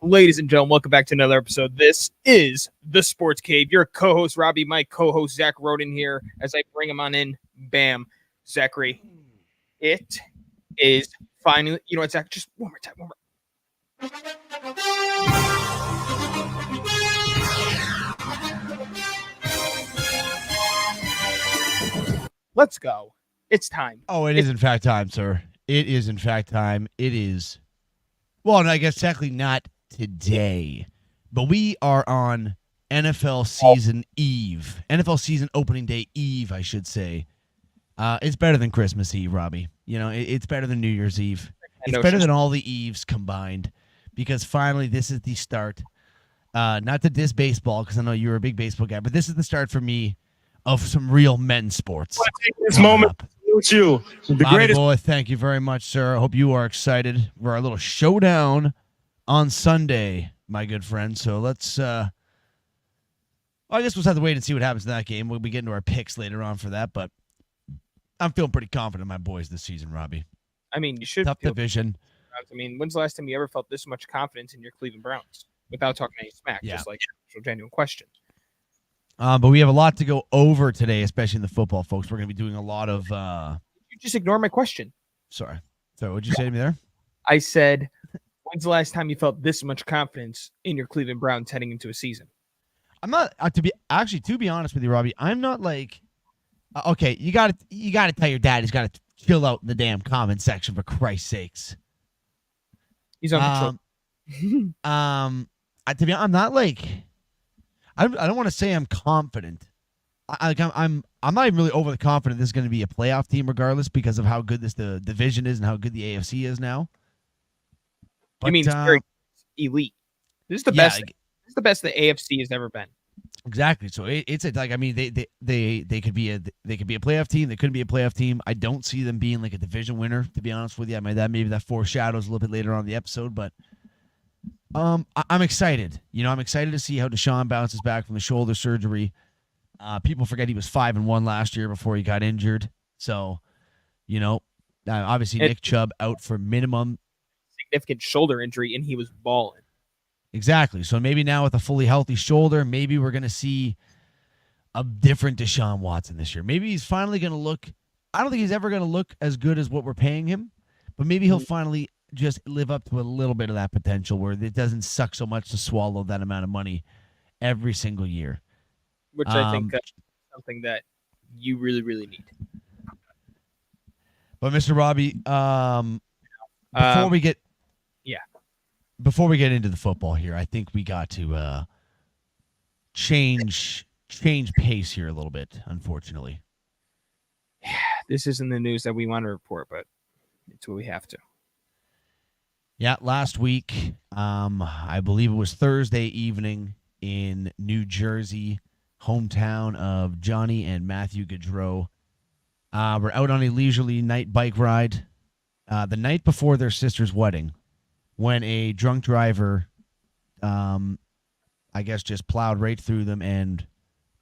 Ladies and gentlemen, welcome back to another episode. This is The Sports Cave. Your co-host, Robbie, my co-host, Zach Roden here. As I bring him on in, bam. Zachary, it is finally, you know what, Zach, just one more time, Let's go. It's time. Oh, it is in fact time, sir. It is in fact time. It is, well, and I guess technically not today, but we are on NFL season eve. NFL season opening day eve, I should say. It's better than Christmas Eve, Robbie. You know, it's better than New Year's Eve. It's better than all the Eves combined, because finally this is the start. Not to diss baseball, because I know you're a big baseball guy, but this is the start for me of some real men's sports. I take this moment to salute you. The Bobby greatest boy, thank you very much, sir. I hope you are excited for our little showdown on Sunday, my good friend. So let's I guess we'll have to wait and see what happens in that game. We'll be getting to our picks later on for that, but I'm feeling pretty confident in my boys this season, Robbie. I mean, you should. Tough division. I mean, when's the last time you ever felt this much confidence in your Cleveland Browns without talking any smack? Yeah. Just like a genuine question. But we have a lot to go over today, especially in the football, folks. We're going to be doing a lot of You just ignore my question. Sorry, what'd you say to me there? I said, when's the last time you felt this much confidence in your Cleveland Browns heading into a season? I'm not to be honest with you, Robbie. I'm not like okay. You got to tell your dad he's got to chill out in the damn comment section, for Christ's sakes. He's on control. I'm not like I don't want to say I'm confident. I'm not even really overly confident this is going to be a playoff team, regardless, because of how good the division is and how good the AFC is now. But, I mean, it's very elite. This is the best. This is the best the AFC has ever been. Exactly. So it's like, I mean, they could be a playoff team. They couldn't be a playoff team. I don't see them being like a division winner, to be honest with you. I mean, maybe that foreshadows a little bit later on in the episode, but I'm excited. You know, I'm excited to see how Deshaun bounces back from the shoulder surgery. People forget he was 5-1 last year before he got injured. So, you know, obviously Nick Chubb out for minimum. Significant shoulder injury, and he was balling. Exactly. So maybe now with a fully healthy shoulder, maybe we're going to see a different Deshaun Watson this year. Maybe he's finally going to look – I don't think he's ever going to look as good as what we're paying him, but maybe he'll finally just live up to a little bit of that potential where it doesn't suck so much to swallow that amount of money every single year. Which I think that's something that you really, really need. But Mr. Robbie, before we get into the football here, I think we got to change pace here a little bit, unfortunately. This isn't the news that we want to report, but it's what we have to. Yeah, last week, I believe it was Thursday evening in New Jersey, hometown of Johnny and Matthew Gaudreau. We're out on a leisurely night bike ride the night before their sister's wedding, when a drunk driver, I guess, just plowed right through them and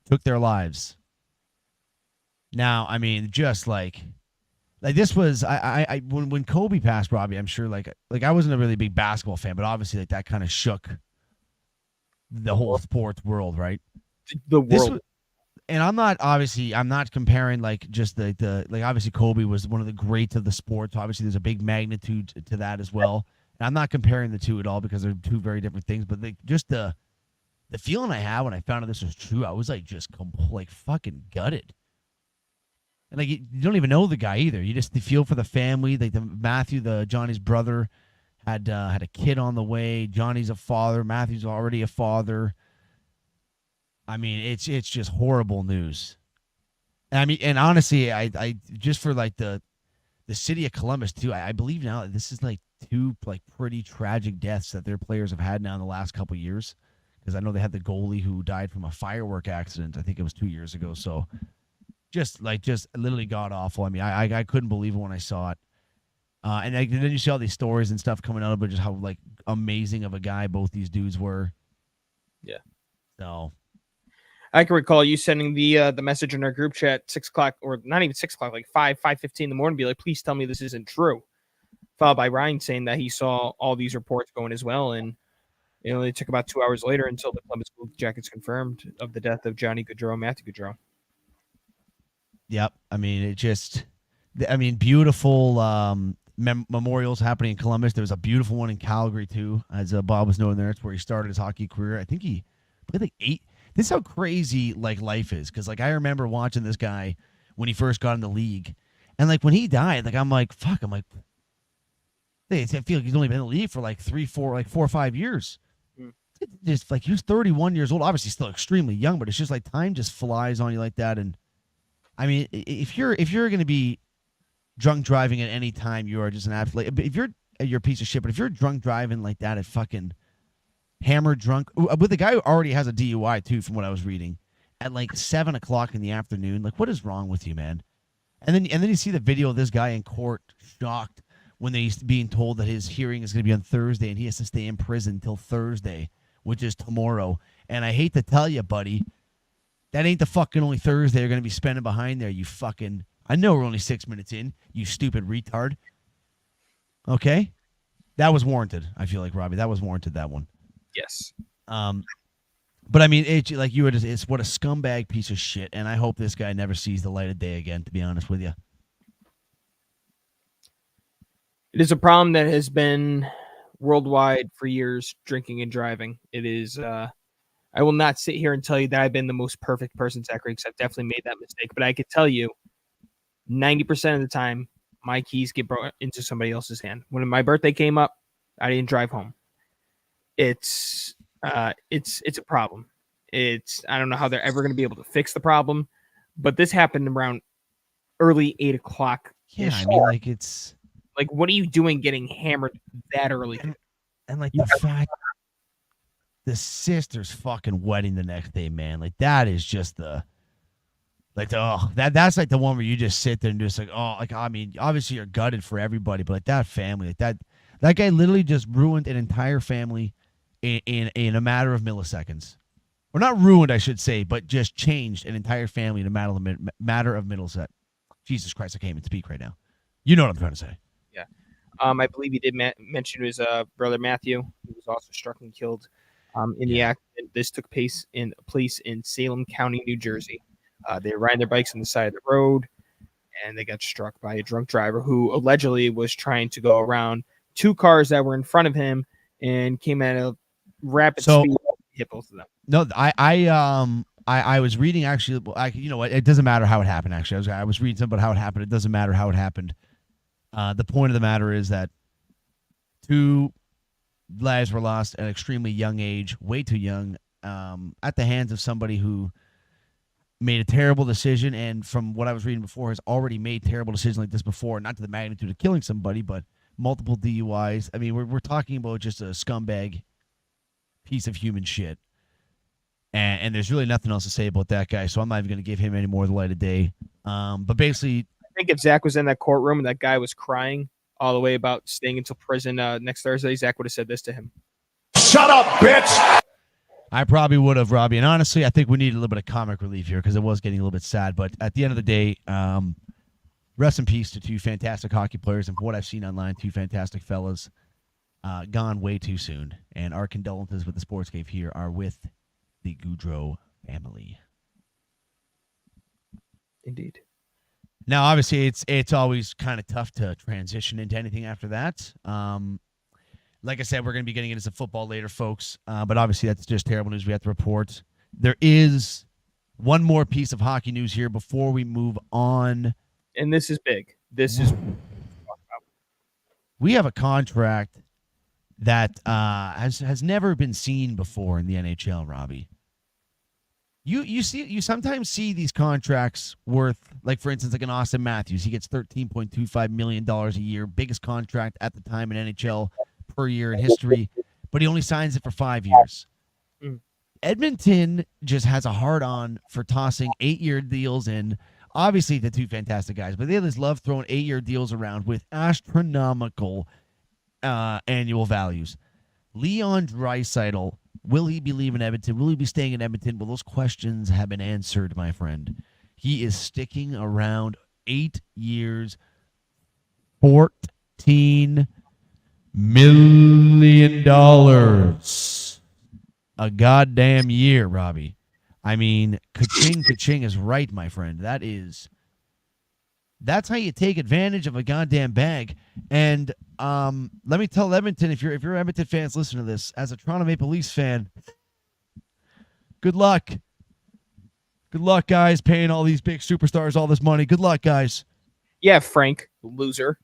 took their lives. Now, I mean, just like this was when Kobe passed, Robbie, I'm sure like I wasn't a really big basketball fan, but obviously like that kind of shook the whole sports world, right? The world. And I'm not comparing like just the obviously Kobe was one of the greats of the sport. So obviously there's a big magnitude to that as well. And I'm not comparing the two at all because they're two very different things. But just the feeling I had when I found out this was true, I was like just like fucking gutted. And like you don't even know the guy either. You just feel for the family. Like Johnny's brother, had a kid on the way. Johnny's a father. Matthew's already a father. I mean, it's just horrible news. And honestly, I just for like the city of Columbus too. I believe now that this is like two like pretty tragic deaths that their players have had now in the last couple of years. Because I know they had the goalie who died from a firework accident. I think it was 2 years ago. So just literally god awful. I mean, I couldn't believe it when I saw it. And then you see all these stories and stuff coming out about just how like amazing of a guy both these dudes were. Yeah. So I can recall you sending the message in our group chat 6 o'clock, or not even 6 o'clock, like 5:15 in the morning. Be like, please tell me this isn't true. Followed by Ryan saying that he saw all these reports going as well, and It only took about 2 hours later until the Columbus Blue Jackets confirmed of the death of Johnny Gaudreau, Matthew Gaudreau. Yep. I mean, beautiful memorials happening in Columbus. There was a beautiful one in Calgary too, as Bob was noting there. It's where he started his hockey career. I think he played like 8. This is how crazy like life is, because like I remember watching this guy when he first got in the league, and like when he died, like I'm like, fuck. I'm like, I feel like he's only been in the league for like 4 or 5 years. Just like he was 31 years old, obviously still extremely young, but it's just like time just flies on you like that. And I mean, if you're going to be drunk driving at any time, you are just an absolute. If you're a piece of shit, but if you're drunk driving like that at fucking hammered drunk with a guy who already has a DUI too, from what I was reading, at like 7:00 in the afternoon, like what is wrong with you, man? And then you see the video of this guy in court, shocked when he's being told that his hearing is going to be on Thursday and he has to stay in prison till Thursday, which is tomorrow. And I hate to tell you, buddy, that ain't the fucking only Thursday you're going to be spending behind there, you fucking... I know we're only 6 minutes in, you stupid retard. Okay? That was warranted, I feel like, Robbie. That was warranted, that one. Yes. But I mean, it's what a scumbag piece of shit, and I hope this guy never sees the light of day again, to be honest with you. It is a problem that has been worldwide for years, drinking and driving. It is, I will not sit here and tell you that I've been the most perfect person, Zachary, because I've definitely made that mistake. But I could tell you, 90% of the time, my keys get brought into somebody else's hand. When my birthday came up, I didn't drive home. It's a problem. I don't know how they're ever going to be able to fix the problem, but this happened around early 8:00. Yeah, I mean, like it's... Like, what are you doing getting hammered that early? And like the fact the sister's fucking wedding the next day, man. Like that is just that's like the one where you just sit there and just like, oh, like, I mean, obviously you're gutted for everybody, but like that family, like that guy literally just ruined an entire family in a matter of milliseconds. Or not ruined, I should say, but just changed an entire family in a matter of milliseconds. Jesus Christ, I can't even speak right now. You know what I'm trying to say. Yeah. I believe he did mention his brother Matthew, who was also struck and killed in the accident. This took place in Salem County, New Jersey. They were riding their bikes on the side of the road, and they got struck by a drunk driver who allegedly was trying to go around 2 cars that were in front of him and came at a rapid speed. Hit both of them. No, I was reading, actually. You know what? It doesn't matter how it happened. Actually, I was reading something about how it happened. It doesn't matter how it happened. The point of the matter is that 2 lives were lost at an extremely young age, way too young, at the hands of somebody who made a terrible decision, and from what I was reading before, has already made terrible decisions like this before, not to the magnitude of killing somebody, but multiple DUIs. I mean, we're talking about just a scumbag piece of human shit. And there's really nothing else to say about that guy, so I'm not even going to give him any more of the light of day. But basically, I think if Zach was in that courtroom and that guy was crying all the way about staying until prison next Thursday, Zach would have said this to him. Shut up, bitch! I probably would have, Robbie. And honestly, I think we need a little bit of comic relief here because it was getting a little bit sad. But at the end of the day, rest in peace to 2 fantastic hockey players. And from what I've seen online, 2 fantastic fellas gone way too soon. And our condolences with the Sportscape here are with the Gaudreau family. Indeed. Now, obviously, it's always kind of tough to transition into anything after that. Like I said, we're going to be getting into some football later, folks. But obviously, that's just terrible news we have to report. There is one more piece of hockey news here before we move on. And this is big. This is... We have a contract that has never been seen before in the NHL, Robbie. You sometimes see these contracts worth, like, for instance, like an Austin Matthews. He gets $13.25 million a year, biggest contract at the time in NHL per year in history, but he only signs it for 5 years. Edmonton just has a hard-on for tossing 8-year deals in. Obviously, the 2 fantastic guys, but they just love throwing 8-year deals around with astronomical annual values. Leon Draisaitl, will he be leaving Edmonton? Will he be staying in Edmonton? Well, those questions have been answered, my friend. He is sticking around 8 years, $14 million. a goddamn year, Robbie. I mean, ka-ching is right, my friend. That's how you take advantage of a goddamn bag. And let me tell Edmonton, if you're Edmonton fans, listen to this. As a Toronto Maple Leafs fan, good luck. Good luck, guys, paying all these big superstars all this money. Good luck, guys. Yeah, Frank, loser.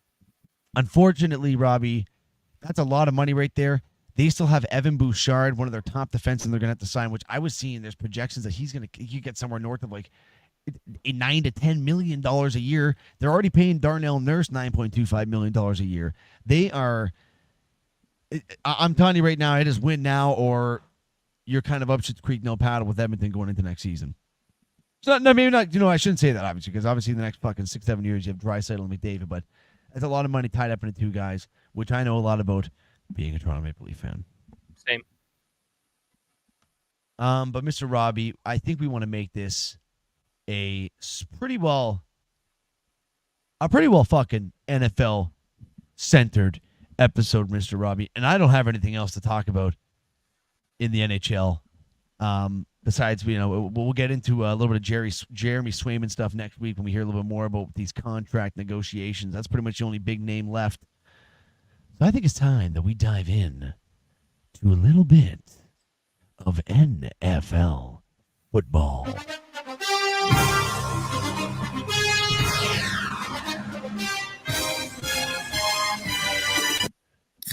Unfortunately, Robbie, that's a lot of money right there. They still have Evan Bouchard, one of their top defensemen they're going to have to sign, which I was seeing there's projections that he get somewhere north of like $9 to $10 million a year. They're already paying Darnell Nurse $9.25 million a year. I'm telling you right now, it is win now or you're kind of up shit creek, no paddle with Edmonton going into next season. So, no, maybe not. I shouldn't say that, obviously, because obviously in the next fucking 6-7 years, you have Draisaitl and McDavid, but that's a lot of money tied up into two guys, which I know a lot about being a Toronto Maple Leaf fan. Same. But Mr. Robbie, I think we want to make this a pretty well fucking NFL centered episode, Mr. Robbie. And I don't have anything else to talk about in the NHL. Besides, we'll get into a little bit of Jeremy Swayman stuff next week when we hear a little bit more about these contract negotiations. That's pretty much the only big name left. So I think it's time that we dive in to a little bit of NFL football.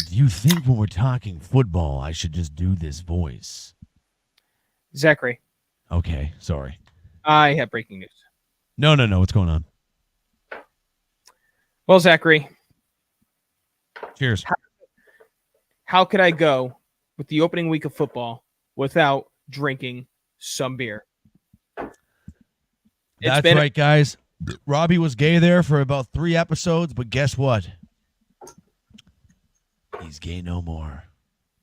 Do you think when we're talking football, I should just do this voice? Zachary. Okay, sorry. I have breaking news. No. What's going on? Well, Zachary. Cheers. How could I go with the opening week of football without drinking some beer? That's right, guys. Robbie was gay there for about 3 episodes, but guess what? He's gay no more.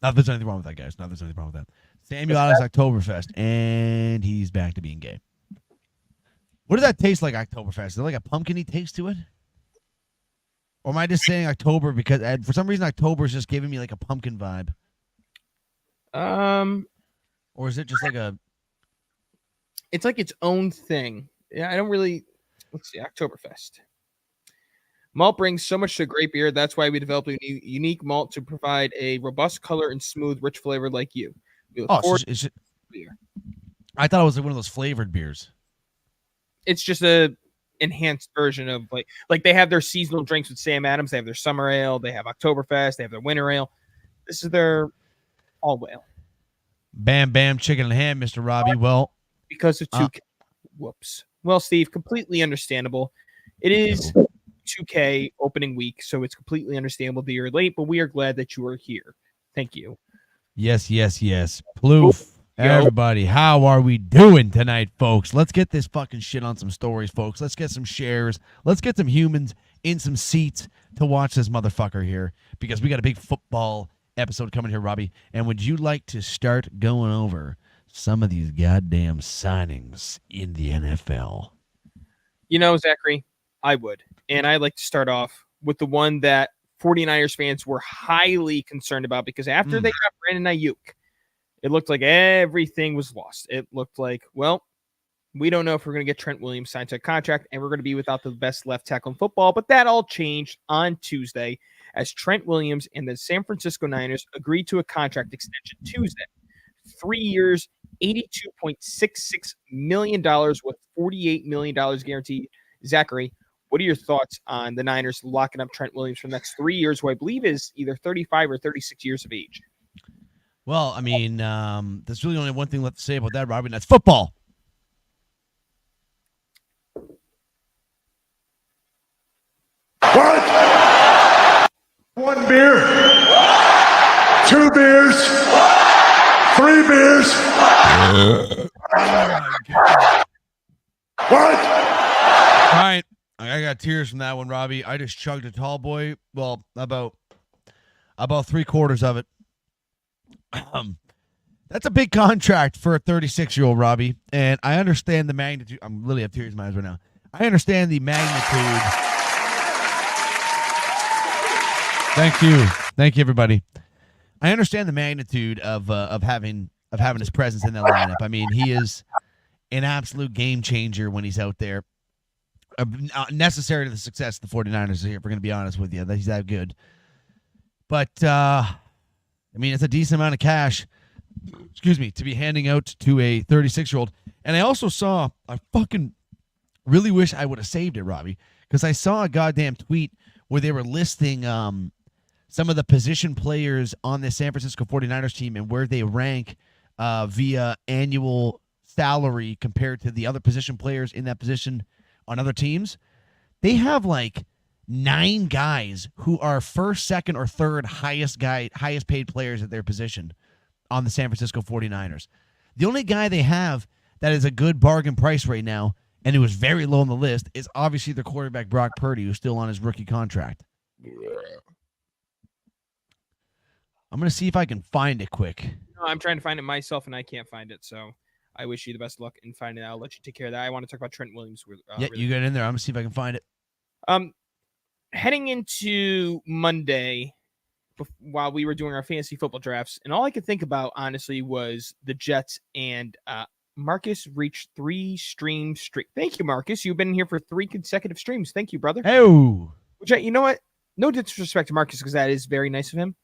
Not that there's anything wrong with that, guys. Not that there's anything wrong with that. Samuel Adams Oktoberfest, and he's back to being gay. What does that taste like, Oktoberfest? Is there like a pumpkin-y taste to it? Or am I just saying October because for some reason October is just giving me like a pumpkin vibe? Or is it just like a... It's like its own thing. Yeah, I don't really... Let's see, Oktoberfest. Malt brings so much to great beer. That's why we developed a unique malt to provide a robust color and smooth, rich flavor like you. Is it beer? I thought it was like one of those flavored beers. It's just a enhanced version of like they have their seasonal drinks with Sam Adams. They have their summer ale. They have Oktoberfest. They have their winter ale. This is their all ale. Bam, bam, chicken and ham, Mr. Robbie. Well, because of 2K. Whoops. Well, Steve, completely understandable. It is 2K opening week, so it's completely understandable that you're late, but we are glad that you are here. Thank you. Yes. Ploof. Everybody, how are we doing tonight, folks? Let's get this fucking shit on some stories, folks. Let's get some shares. Let's get some humans in some seats to watch this motherfucker here because we got a big football episode coming here, Robbie. And would you like to start going over some of these goddamn signings in the NFL? Zachary, I would. And I'd like to start off with the one that 49ers fans were highly concerned about because after they got Brandon Ayuk, it looked like everything was lost. It looked like, well, we don't know if we're going to get Trent Williams signed to a contract and we're going to be without the best left tackle in football. But that all changed on Tuesday as Trent Williams and the San Francisco Niners agreed to a contract extension Tuesday. 3 years, $82.66 million with $48 million guaranteed. Zachary, what are your thoughts on the Niners locking up Trent Williams for the next 3 years, who I believe is either 35 or 36 years of age? Well, I mean, there's really only one thing left to say about that, Robbie, and that's football. What? 1 beer? 2 beers? 3 beers? What? All right. I got tears from that one, Robbie. I just chugged a tall boy. Well, about 3/4 of it. That's a big contract for a 36-year-old, Robbie. And I understand the magnitude. I'm literally have tears in my eyes right now. I understand the magnitude. Thank you, everybody. I understand the magnitude of having of having his presence in that lineup. I mean, he is an absolute game changer when he's out there. Necessary to the success of the 49ers here, if we're going to be honest with you. That he's that good. But, I mean, it's a decent amount of cash, to be handing out to a 36-year-old. And I also saw, I fucking really wish I would have saved it, Robbie, because I saw a goddamn tweet where they were listing some of the position players on the San Francisco 49ers team and where they rank via annual salary compared to the other position players in that position on other teams. They have like 9 guys who are first, second, or third highest paid players at their position on the San Francisco 49ers. The only guy they have that is a good bargain price right now, and it was very low on the list, is obviously their quarterback Brock Purdy, who's still on his rookie contract. I'm going to see if I can find it quick. No, I'm trying to find it myself, and I can't find it, so I wish you the best of luck in finding it. I'll let you take care of that. I want to talk about Trent Williams. Yeah, really you get in there. I'm going to see if I can find it. Heading into Monday, while we were doing our fantasy football drafts, and all I could think about, honestly, was the Jets, and Marcus reached 3 stream streak. Thank you, Marcus. You've been here for 3 consecutive streams. Thank you, brother. Oh. Which, you know what? No disrespect to Marcus, because that is very nice of him.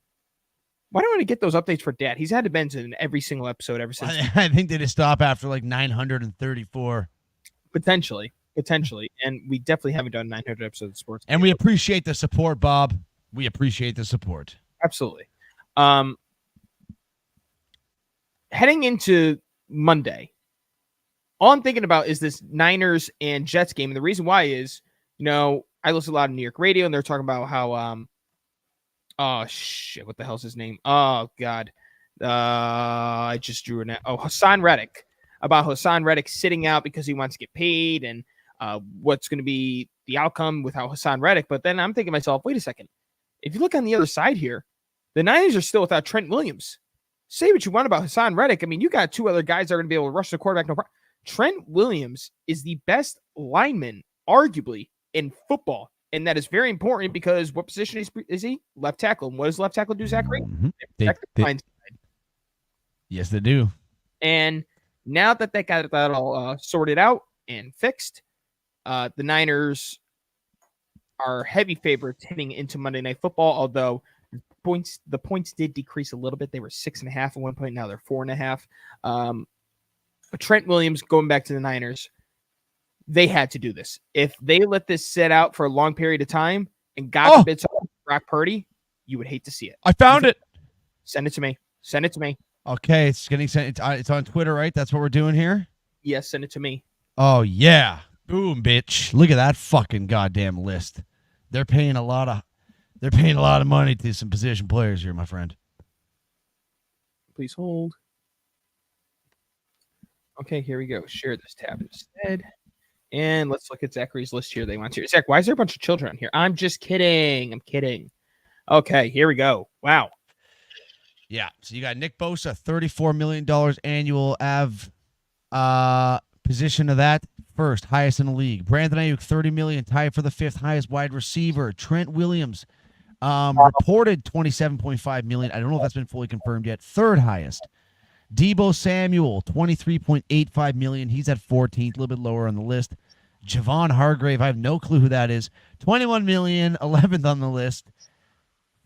Why don't I get those updates for Dad? He's had to bend in every single episode ever since. I think they just stop after like 934. Potentially. And we definitely haven't done 900 episodes of sports. And we appreciate the support, Bob. We appreciate the support. Absolutely. Heading into Monday, all I'm thinking about is this Niners and Jets game. And the reason why is, I listen a lot of New York radio, and they're talking about how, oh, shit, what the hell's his name? Oh, God. I just drew it. Oh, Hassan Reddick. About Hassan Reddick sitting out because he wants to get paid, and what's going to be the outcome without Hassan Reddick. But then I'm thinking to myself, wait a second. If you look on the other side here, the Niners are still without Trent Williams. Say what you want about Hassan Reddick. I mean, you got 2 other guys that are going to be able to rush the quarterback. No problem. Trent Williams is the best lineman, arguably, in football. And that is very important because what position is he? Left tackle. And what does left tackle do, Zachary? Mm-hmm. Yes, they do. And now that they got that all sorted out and fixed, the Niners are heavy favorites heading into Monday Night Football, although the points did decrease a little bit. They were 6.5 at one point. Now they're 4.5. But Trent Williams, going back to the Niners, they had to do this. If they let this sit out for a long period of time and God forbid Brock Purdy, you would hate to see it. I found it. Send it to me. Okay, it's getting sent. It's on Twitter, right? That's what we're doing here? Yes, send it to me. Oh, yeah. Boom, bitch. Look at that fucking goddamn list. They're paying a lot of money to some position players here, my friend. Please hold. Okay, here we go. Share this tab instead. And let's look at Zachary's list here. They want to. Zach, why is there a bunch of children on here? I'm just kidding. I'm kidding. Okay, here we go. Wow. Yeah. So you got Nick Bosa, $34 million annual position of that. First highest in the league. Brandon Ayuk, $30 million, tied for the 5th highest wide receiver. Trent Williams, reported $27.5 million. I don't know if that's been fully confirmed yet. 3rd highest. Deebo Samuel, $23.85 million. He's at 14th, a little bit lower on the list. Javon Hargrave, I have no clue who that is. $21 million, 11th on the list.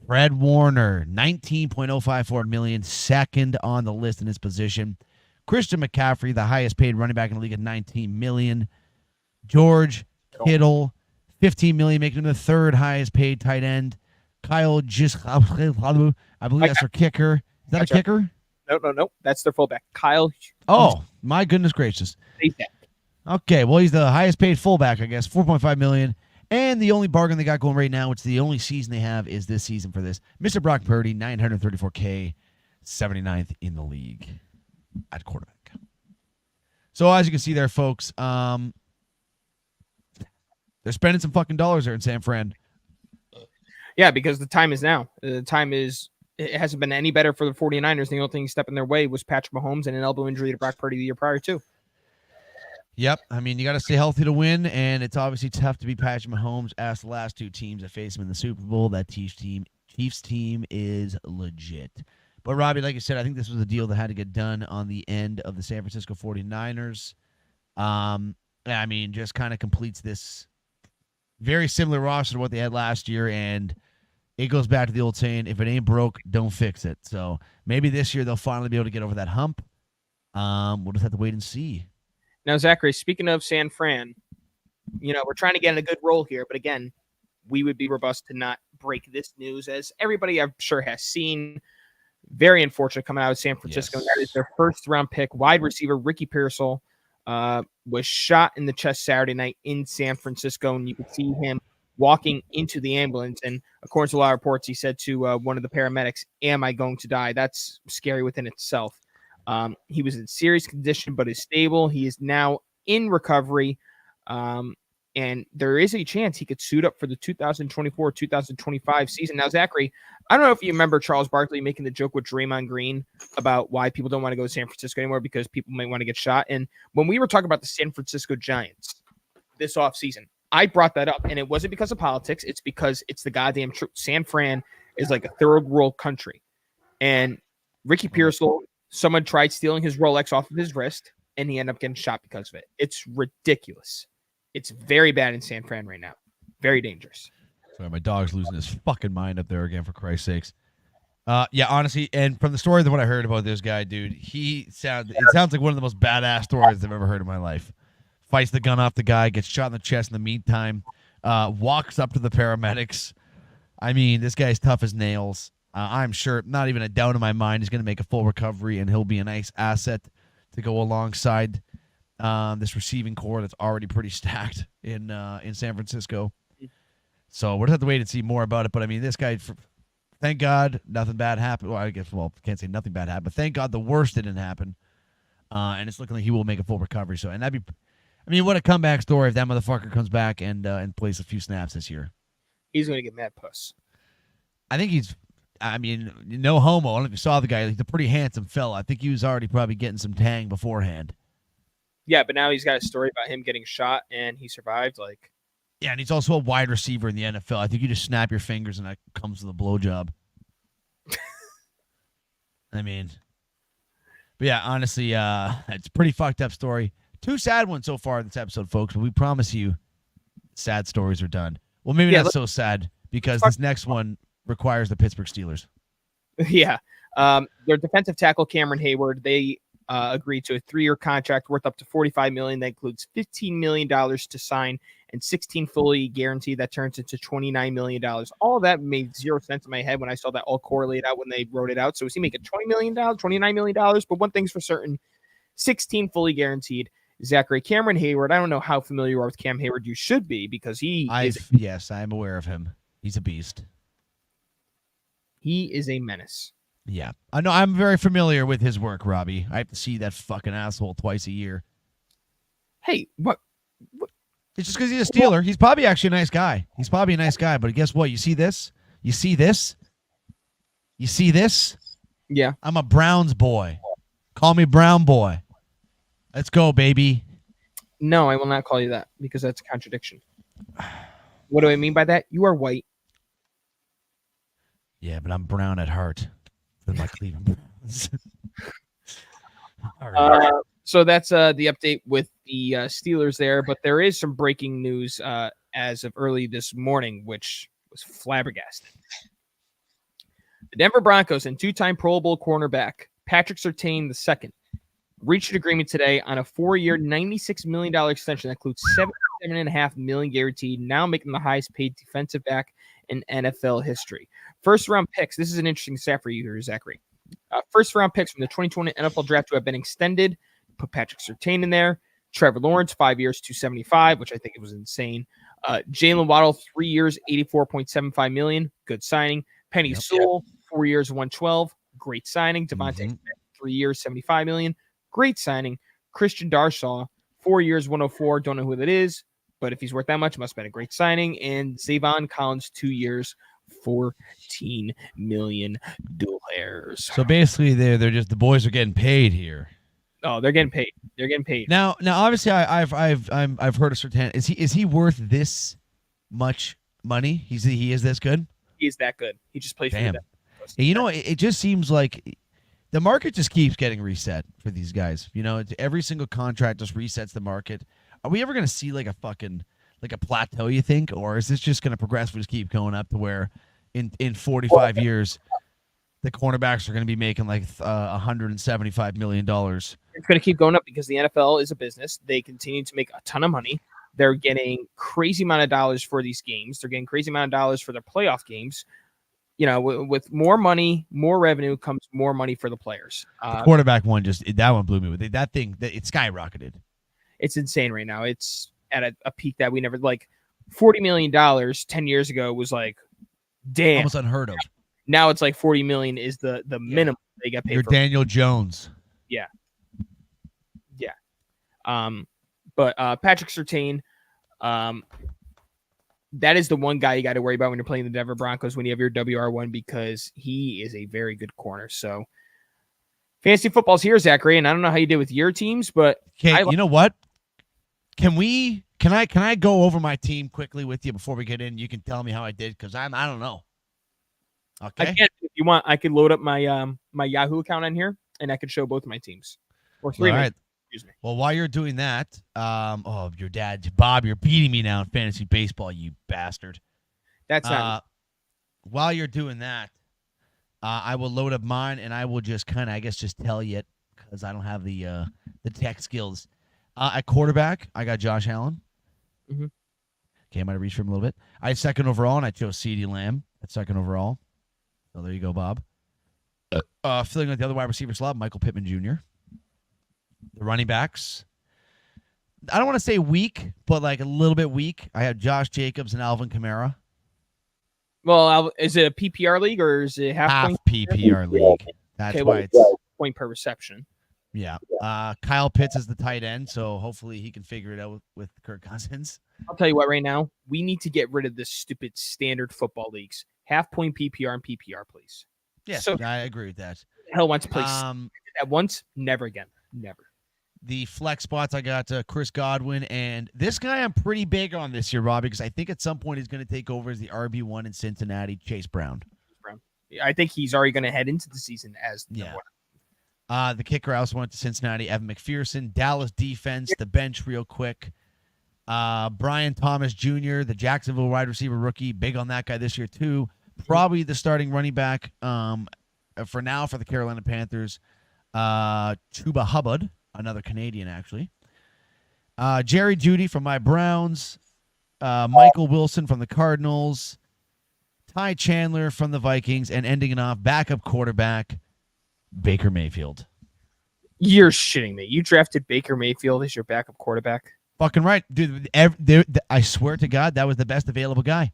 Fred Warner, $19.054 million, 2nd on the list in his position. Christian McCaffrey, the highest paid running back in the league at $19 million. George Kittle, $15 million, making him the 3rd highest paid tight end. Kyle I believe that's their kicker. Is that a kicker? No. That's their fullback. Kyle. Oh, my goodness gracious. Okay, well, he's the highest paid fullback, I guess, $4.5 million. And the only bargain they got going right now, which the only season they have is this season for this. Mr. Brock Purdy, $934K, 79th in the league at quarterback. So as you can see there, folks, they're spending some fucking dollars there in San Fran. Yeah, because the time is now. It hasn't been any better for the 49ers. The only thing stepping their way was Patrick Mahomes and an elbow injury to Brock Purdy the year prior, too. Yep. I mean, you got to stay healthy to win, and it's obviously tough to be Patrick Mahomes. Ask the last 2 teams that faced him in the Super Bowl. That Chiefs team is legit. But Robbie, like you said, I think this was a deal that had to get done on the end of the San Francisco 49ers. I mean, just kind of completes this very similar roster to what they had last year, and it goes back to the old saying, if it ain't broke, don't fix it. So maybe this year they'll finally be able to get over that hump. We'll just have to wait and see. Now, Zachary, speaking of San Fran, we're trying to get in a good roll here, but again, we would be robust to not break this news, as everybody I'm sure has seen. Very unfortunate coming out of San Francisco. Yes. That is their first-round pick, wide receiver Ricky Pearsall, was shot in the chest Saturday night in San Francisco, and you could see him walking into the ambulance. And according to a lot of reports, he said to one of the paramedics, "Am I going to die?" That's scary within itself. He was in serious condition, but is stable. He is now in recovery. And there is a chance he could suit up for the 2024-2025 season. Now, Zachary, I don't know if you remember Charles Barkley making the joke with Draymond Green about why people don't want to go to San Francisco anymore because people might want to get shot. And when we were talking about the San Francisco Giants this offseason, I brought that up, and it wasn't because of politics. It's because it's the goddamn truth. San Fran is like a third world country. And Ricky Pearsall, someone tried stealing his Rolex off of his wrist, and he ended up getting shot because of it. It's ridiculous. It's very bad in San Fran right now. Very dangerous. Sorry, my dog's losing his fucking mind up there again, for Christ's sakes. Yeah, honestly, and from the story that what I heard about this guy, dude, it sounds like one of the most badass stories I've ever heard in my life. Fights the gun off the guy, gets shot in the chest in the meantime, walks up to the paramedics. I mean, this guy's tough as nails. I'm sure, not even a doubt in my mind, he's going to make a full recovery, and he'll be a nice asset to go alongside this receiving core that's already pretty stacked in San Francisco. So we'll just have to wait and see more about it. But I mean, this guy, thank God, nothing bad happened. Well, I guess, can't say nothing bad happened, but thank God the worst didn't happen. And it's looking like he will make a full recovery. So, and that'd be, I mean, what a comeback story if that motherfucker comes back and plays a few snaps this year. He's going to get mad puss. I think no homo. I don't know if you saw the guy. He's a pretty handsome fella. I think he was already probably getting some tang beforehand. Yeah, but now he's got a story about him getting shot and he survived. Yeah, and he's also a wide receiver in the NFL. I think you just snap your fingers and that comes with a blowjob. I mean, but yeah, honestly, it's a pretty fucked up story. 2 sad ones so far in this episode, folks, but we promise you sad stories are done. Well, maybe not so sad because this next one requires the Pittsburgh Steelers. Yeah. Their defensive tackle, Cameron Hayward, they agreed to a 3-year contract worth up to $45 million. That includes $15 million to sign and $16 fully guaranteed. That turns into $29 million. All of that made zero sense in my head when I saw that all correlate out when they wrote it out. So is he making $20 million, $29 million? But one thing's for certain, 16 fully guaranteed. Zachary, Cameron Hayward, I don't know how familiar you are with Cam Hayward. You should be because yes, I am aware of him. He's a beast. He is a menace. Yeah. I know. I'm very familiar with his work, Robbie. I have to see that fucking asshole twice a year. Hey, what? It's just because he's a Steeler. He's probably actually a nice guy. But guess what? You see this? You see this? Yeah. I'm a Browns boy. Call me Brown boy. Let's go, baby. No, I will not call you that because that's a contradiction. What do I mean by that? You are white. Yeah, but I'm brown at heart. For my Cleveland Browns. All right. So that's the update with the Steelers there. But there is some breaking news as of early this morning, which was flabbergasting. The Denver Broncos and 2-time Pro Bowl cornerback Patrick Surtain II reached an agreement today on a 4-year, $96 million extension that includes $77.5 million guaranteed, now making the highest paid defensive back in NFL history. First-round picks. This is an interesting stat for you here, Zachary. First-round picks from the 2020 NFL draft who have been extended. Put Patrick Surtain in there. Trevor Lawrence, 5 years, $275, which I think it was insane. Jalen Waddle, 3 years, $84.75 million. Good signing. Penny Sewell, 4 years, $112. Great signing. Devontae Smith, 3 years, $75 million. Great signing. Christian Darsaw, 4 years, $104. Don't know who that is, but if he's worth that much, must have been a great signing. And Zavon Collins, 2 years, $14 million. So basically, they're just the boys are getting paid here. Oh, they're getting paid. They're getting paid. Now, obviously, I've heard of Surtain. Is he worth this much money? He is this good? He's that good. He just plays for Damn. them. And it just seems like the market just keeps getting reset for these guys. Every single contract just resets the market. Are we ever going to see like a plateau, you think? Or is this just going to progressively just keep going up to where in 45 years, the cornerbacks are going to be making like $175 million? It's going to keep going up because the NFL is a business. They continue to make a ton of money. They're getting crazy amount of dollars for these games. They're getting crazy amount of dollars for their playoff games. With more money, more revenue comes more money for the players. The quarterback one that one blew me. That thing, it skyrocketed. It's insane right now. It's at a peak that we never like. $40 million 10 years ago was like, damn, almost unheard of. Now it's like 40 million is the minimum they get paid. You're for. Daniel Jones. Yeah. But Patrick Surtain, that is the one guy you got to worry about when you're playing the Denver Broncos when you have your WR1 because he is a very good corner. So fantasy football's here, Zachary, and I don't know how you did with your teams, but you know what? Can I go over my team quickly with you before we get in? You can tell me how I did because I don't know. Okay. I can, if you want, I could load up my my Yahoo account on here, and I could show both of my teams or three. All right. Excuse me. Well, while you're doing that, your dad, Bob, you're beating me now in fantasy baseball, you bastard. That's not. While you're doing that, I will load up mine, and I will just just tell you it because I don't have the tech skills. At quarterback, I got Josh Allen. Mm-hmm. Okay, I might have reached for him a little bit. I had second overall, and I chose CeeDee Lamb at second overall. So there you go, Bob. Filling out the other wide receiver slot, Michael Pittman Jr. The running backs, I don't want to say weak, but like a little bit weak. I have Josh Jacobs and Alvin Kamara. Well, is it a PPR league or is it half point? PPR league? That's why it's point per reception. Yeah. Kyle Pitts is the tight end, so hopefully he can figure it out with Kirk Cousins. I'll tell you what, right now, we need to get rid of this stupid standard football leagues. Half point PPR and PPR, please. Yeah, so I agree with that. Hell wants to play at once. Never again. Never. The flex spots, I got Chris Godwin, and this guy I'm pretty big on this year, Robbie, because I think at some point he's going to take over as the RB1 in Cincinnati, Chase Brown. I think he's already going to head into the season as number one. The kicker I also went to Cincinnati, Evan McPherson. Dallas defense, the bench real quick. Brian Thomas Jr., the Jacksonville wide receiver rookie, big on that guy this year too. Probably the starting running back for now for the Carolina Panthers. Chuba Hubbard, another Canadian actually. Jerry Jeudy from my Browns. Michael Wilson from the Cardinals. Ty Chandler from the Vikings, and ending it off, backup quarterback, Baker Mayfield. You're shitting me. You drafted Baker Mayfield as your backup quarterback? Fucking right. Dude, I swear to God, that was the best available guy.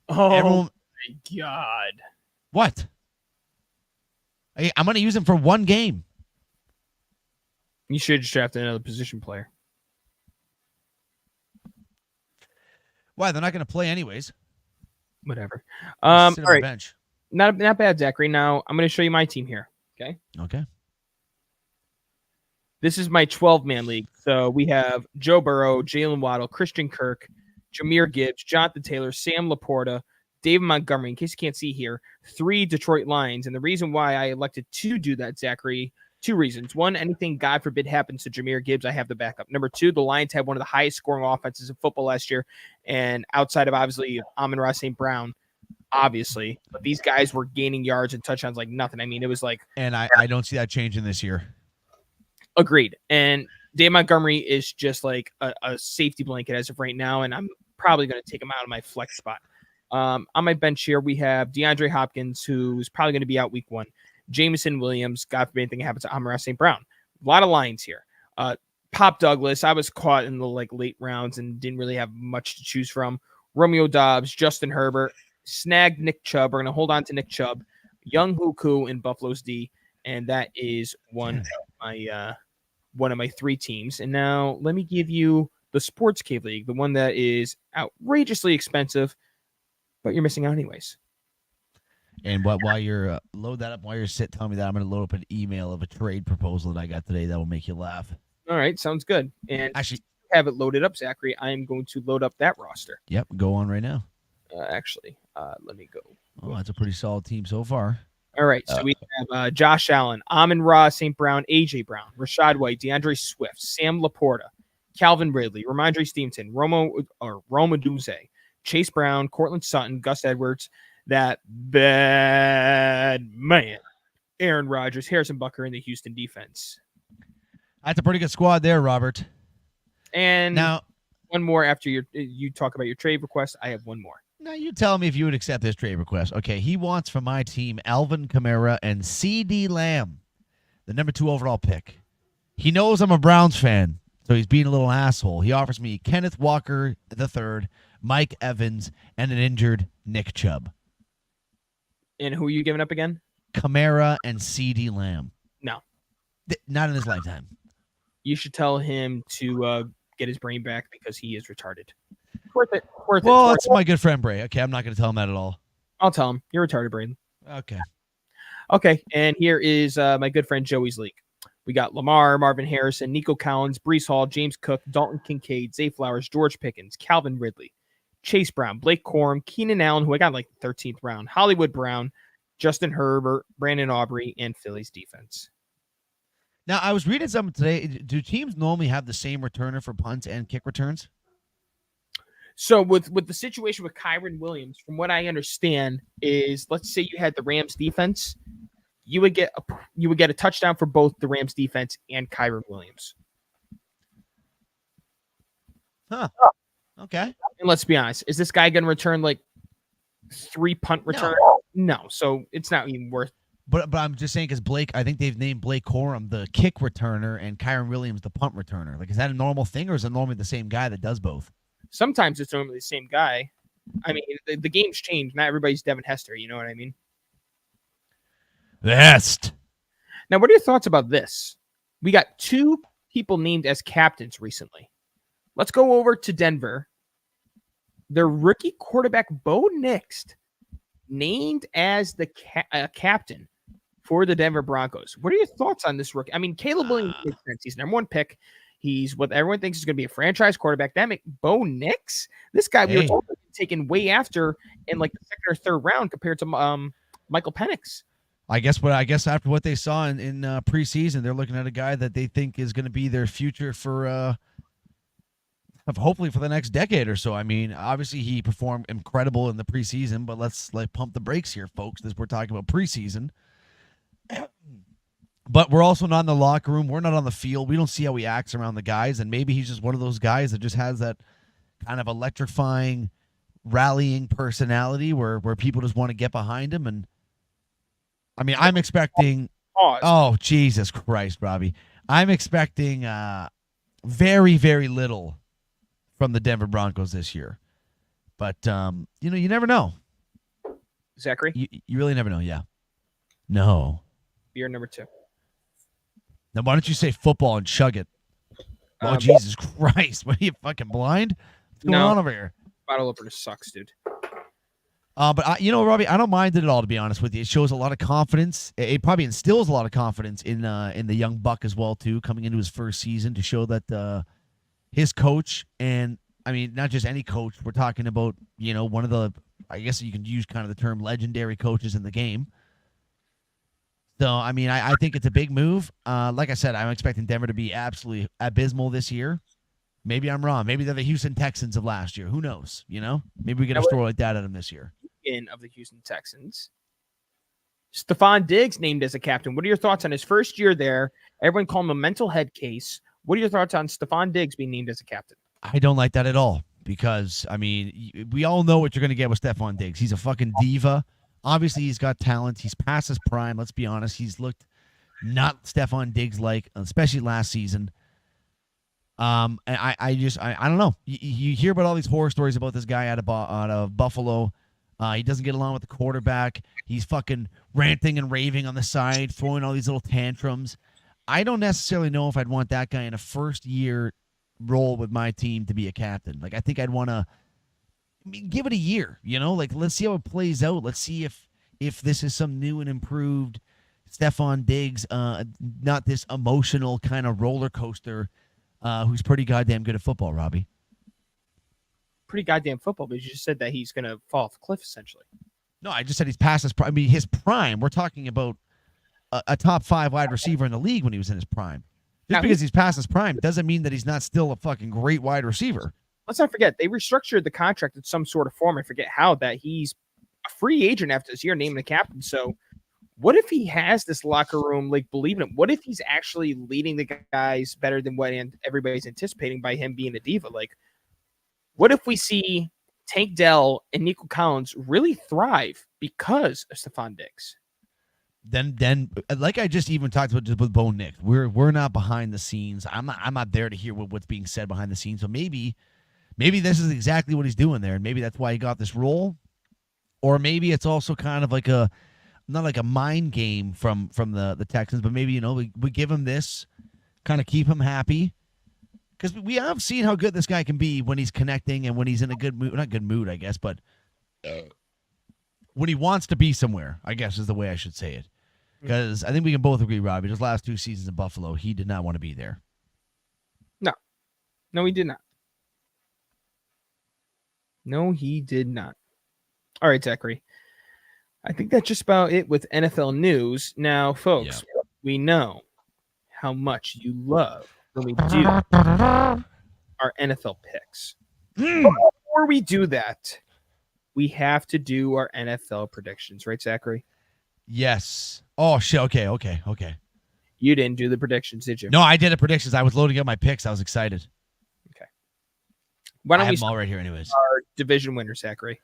Oh, my God. What? I'm going to use him for one game. You should have just drafted another position player. Why? They're not going to play anyways. Whatever. All right. Bench. Not bad, Zachary. Now I'm going to show you my team here. Okay. Okay. This is my 12-man league. So we have Joe Burrow, Jalen Waddle, Christian Kirk, Jahmyr Gibbs, Jonathan Taylor, Sam Laporta, David Montgomery. In case you can't see here, 3 Detroit Lions. And the reason why I elected to do that, Zachary, 2 reasons. 1, anything, God forbid, happens to Jahmyr Gibbs, I have the backup. Number 2, the Lions had one of the highest scoring offenses in football last year. And outside of, obviously, Amon-Ra St. Brown, obviously. But these guys were gaining yards and touchdowns like nothing. I mean, it was like... And I don't see that changing this year. Agreed. And Dave Montgomery is just like a safety blanket as of right now, and I'm probably going to take him out of my flex spot. On my bench here, we have DeAndre Hopkins, who's probably going to be out week 1. Jameson Williams, God forbid anything happens to Amon-Ra St. Brown. A lot of lines here. Pop Douglas, I was caught in the late rounds and didn't really have much to choose from. Romeo Doubs, Justin Herbert, snagged Nick Chubb. We're going to hold on to Nick Chubb. Young Huku in Buffalo's D, and that is one of my 3 teams. And now let me give you the Sports Cave League, the one that is outrageously expensive, but you're missing out anyways. And while you're load that up, while you're telling me that, I'm going to load up an email of a trade proposal that I got today that will make you laugh. All right, sounds good. And actually, have it loaded up, Zachary. I am going to load up that roster. Yep, go on right now. Let me go. Oh, that's a pretty solid team so far. All right, so we have Josh Allen, Amon-Ra St. Brown, A.J. Brown, Rashad White, DeAndre Swift, Sam Laporta, Calvin Ridley, Ramondre Stevenson, Roma Duze, Chase Brown, Cortland Sutton, Gus Edwards, that bad man, Aaron Rodgers, Harrison Butker in the Houston defense. That's a pretty good squad there, Robert. And Now, one more after you talk about your trade request. I have one more. now you tell me if you would accept this trade request. Okay, he wants from my team Alvin Kamara and C.D. Lamb, the number 2 overall pick. He knows I'm a Browns fan, so he's being a little asshole. He offers me Kenneth Walker III, Mike Evans, and an injured Nick Chubb. And who are you giving up again? Kamara and C.D. Lamb. No. Not in his lifetime. You should tell him to get his brain back because he is retarded. Worth it. Worth Well, it. that's my good friend Bray. Okay, I'm not going to tell him that at all. I'll tell him. You're retarded, Braden. Okay. Okay, and here is my good friend Joey's league. We got Lamar, Marvin Harrison, Nico Collins, Breece Hall, James Cook, Dalton Kincaid, Zay Flowers, George Pickens, Calvin Ridley, Chase Brown, Blake Corum, Keenan Allen, who I got like the 13th round, Hollywood Brown, Justin Herbert, Brandon Aubrey, and Philly's defense. Now, I was reading something today. Do teams normally have the same returner for punts and kick returns? So with the situation with Kyron Williams, from what I understand, is let's say you had the Rams defense, you would get a touchdown for both the Rams defense and Kyron Williams. Huh. Okay. And let's be honest, is this guy going to return like 3 punt returns? No. So it's not even worth. But I'm just saying because I think they've named Blake Corum the kick returner and Kyron Williams the punt returner. Like, is that a normal thing or is it normally the same guy that does both? Sometimes it's normally the same guy. I mean, the game's changed. Not everybody's Devin Hester. You know what I mean? The Hest. Now, what are your thoughts about this? We got 2 people named as captains recently. Let's go over to Denver. Their rookie quarterback, Bo Nix, named as the captain for the Denver Broncos. What are your thoughts on this rookie? I mean, Caleb Williams makes sense. He's number 1 pick. He's what everyone thinks is going to be a franchise quarterback. That make Bo Nix, this guy we were taken way after in like the 2nd or 3rd round compared to Michael Penix. I guess after what they saw in preseason, they're looking at a guy that they think is going to be their future for hopefully for the next decade or so. I mean, obviously he performed incredible in the preseason, but let's pump the brakes here, folks, as we're talking about preseason. But we're also not in the locker room. We're not on the field. We don't see how he acts around the guys, and maybe he's just one of those guys that just has that kind of electrifying, rallying personality where people just want to get behind him. And I mean, I'm expecting. Oh, Jesus Christ, Robbie! I'm expecting very, very little from the Denver Broncos this year. But you never know. Zachary, you really never know. Yeah. No. Beer number 2. Now, why don't you say football and chug it? Oh, Jesus Christ. What are you, fucking blind? What's going on over here? Bottle opener sucks, dude. But, Robbie, I don't mind it at all, to be honest with you. It shows a lot of confidence. It probably instills a lot of confidence in the young buck as well, too, coming into his first season to show that his coach, and, I mean, not just any coach. We're talking about, one of the, I guess you can use kind of the term legendary coaches in the game. So, I mean, I think it's a big move. Like I said, I'm expecting Denver to be absolutely abysmal this year. Maybe I'm wrong. Maybe they're the Houston Texans of last year. Who knows? Maybe we get a story like that out of them this year. Of the Houston Texans. Stephon Diggs named as a captain. What are your thoughts on his first year there? Everyone called him a mental head case. What are your thoughts on Stephon Diggs being named as a captain? I don't like that at all because, I mean, we all know what you're going to get with Stephon Diggs. He's a fucking diva. Obviously, he's got talent. He's past his prime. Let's be honest. He's looked not Stephon Diggs-like, especially last season. And I don't know. You hear about all these horror stories about this guy out of Buffalo. He doesn't get along with the quarterback. He's fucking ranting and raving on the side, throwing all these little tantrums. I don't necessarily know if I'd want that guy in a first-year role with my team to be a captain. Like, I think I'd want to give it a year, Like, let's see how it plays out. Let's see if this is some new and improved Stephon Diggs, not this emotional kind of roller coaster who's pretty goddamn good at football, Robbie. Pretty goddamn football, but you just said that he's going to fall off a cliff, essentially. No, I just said he's past his prime. I mean, his prime. We're talking about a top 5 wide receiver in the league when he was in his prime. Just Now, because he's past his prime doesn't mean that he's not still a fucking great wide receiver. Let's not forget, they restructured the contract in some sort of form. I forget how, that he's a free agent after this year, named the captain. So what if he has this locker room, like, believing him? What if he's actually leading the guys better than what everybody's anticipating by him being a diva? Like, what if we see Tank Dell and Nico Collins really thrive because of Stephon Diggs? Then, like I just even talked about just with Bo Nix, we're not behind the scenes. I'm not there to hear what's being said behind the scenes. So maybe this is exactly what he's doing there, and maybe that's why he got this role, or maybe it's also kind of like not like a mind game from the Texans, but maybe we give him this, kind of keep him happy, because we have seen how good this guy can be when he's connecting and when he's in a good mood, not good mood, I guess, but when he wants to be somewhere, I guess is the way I should say it. Because I think we can both agree, Robbie, his last 2 seasons in Buffalo, he did not want to be there. No, he did not. No, he did not. All right, Zachary. I think that's just about it with NFL news. Now, folks, we know how much you love when we do our NFL picks. Before we do that, we have to do our NFL predictions, right, Zachary? Yes. Oh, shit. Okay. You didn't do the predictions, did you? No, I did the predictions. I was loading up my picks. I was excited. Okay. Why I don't have we them all start right here anyways. our division winners, Zachary?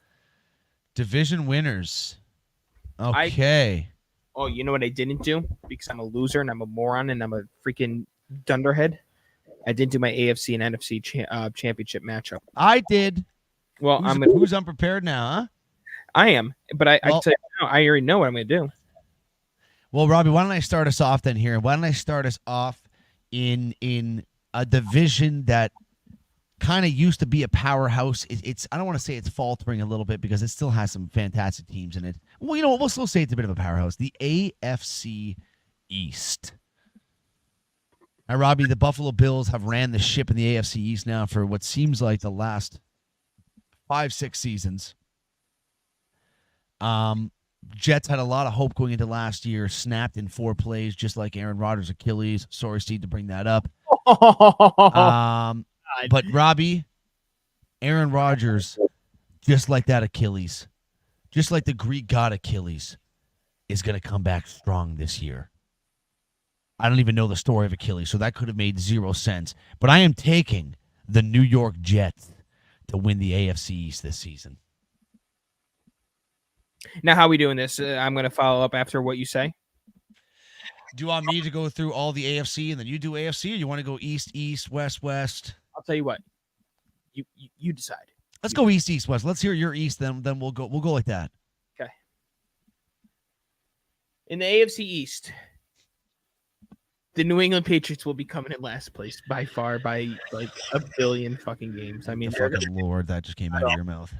Division winners. Okay. Oh, you know what I didn't do? Because I'm a loser and I'm a moron and I'm a freaking dunderhead. I didn't do my AFC and NFC championship matchup. I did. Well, Who's unprepared now, huh? I am, but I tell you now, I already know what I'm going to do. Well, Robbie, why don't I start us off then here? Why don't I start us off in a division that kind of used to be a powerhouse. It's I don't want to say it's faltering a little bit because it still has some fantastic teams in it. Well, we'll still say it's a bit of a powerhouse. The AFC East. Now, Robbie, the Buffalo Bills have ran the ship in the AFC East now for what seems like the last 5-6 seasons. Jets had a lot of hope going into last year, snapped in 4 plays, just like Aaron Rodgers' Achilles. Sorry, Steve, to bring that up. But Robbie, Aaron Rodgers, just like that Achilles, just like the Greek god Achilles, is going to come back strong this year. I don't even know the story of Achilles, so that could have made 0 sense. But I am taking the New York Jets to win the AFC East this season. Now, how are we doing this? I'm going to follow up after what you say. Do you want me to go through all the AFC and then you do AFC, or you want to go East, West? I'll tell you what. You decide. Let's go East, West. Let's hear your East, then we'll go like that. Okay. In the AFC East, the New England Patriots will be coming in last place by far, by like a billion fucking games. I mean, fucking Lord, that just came out of your mouth.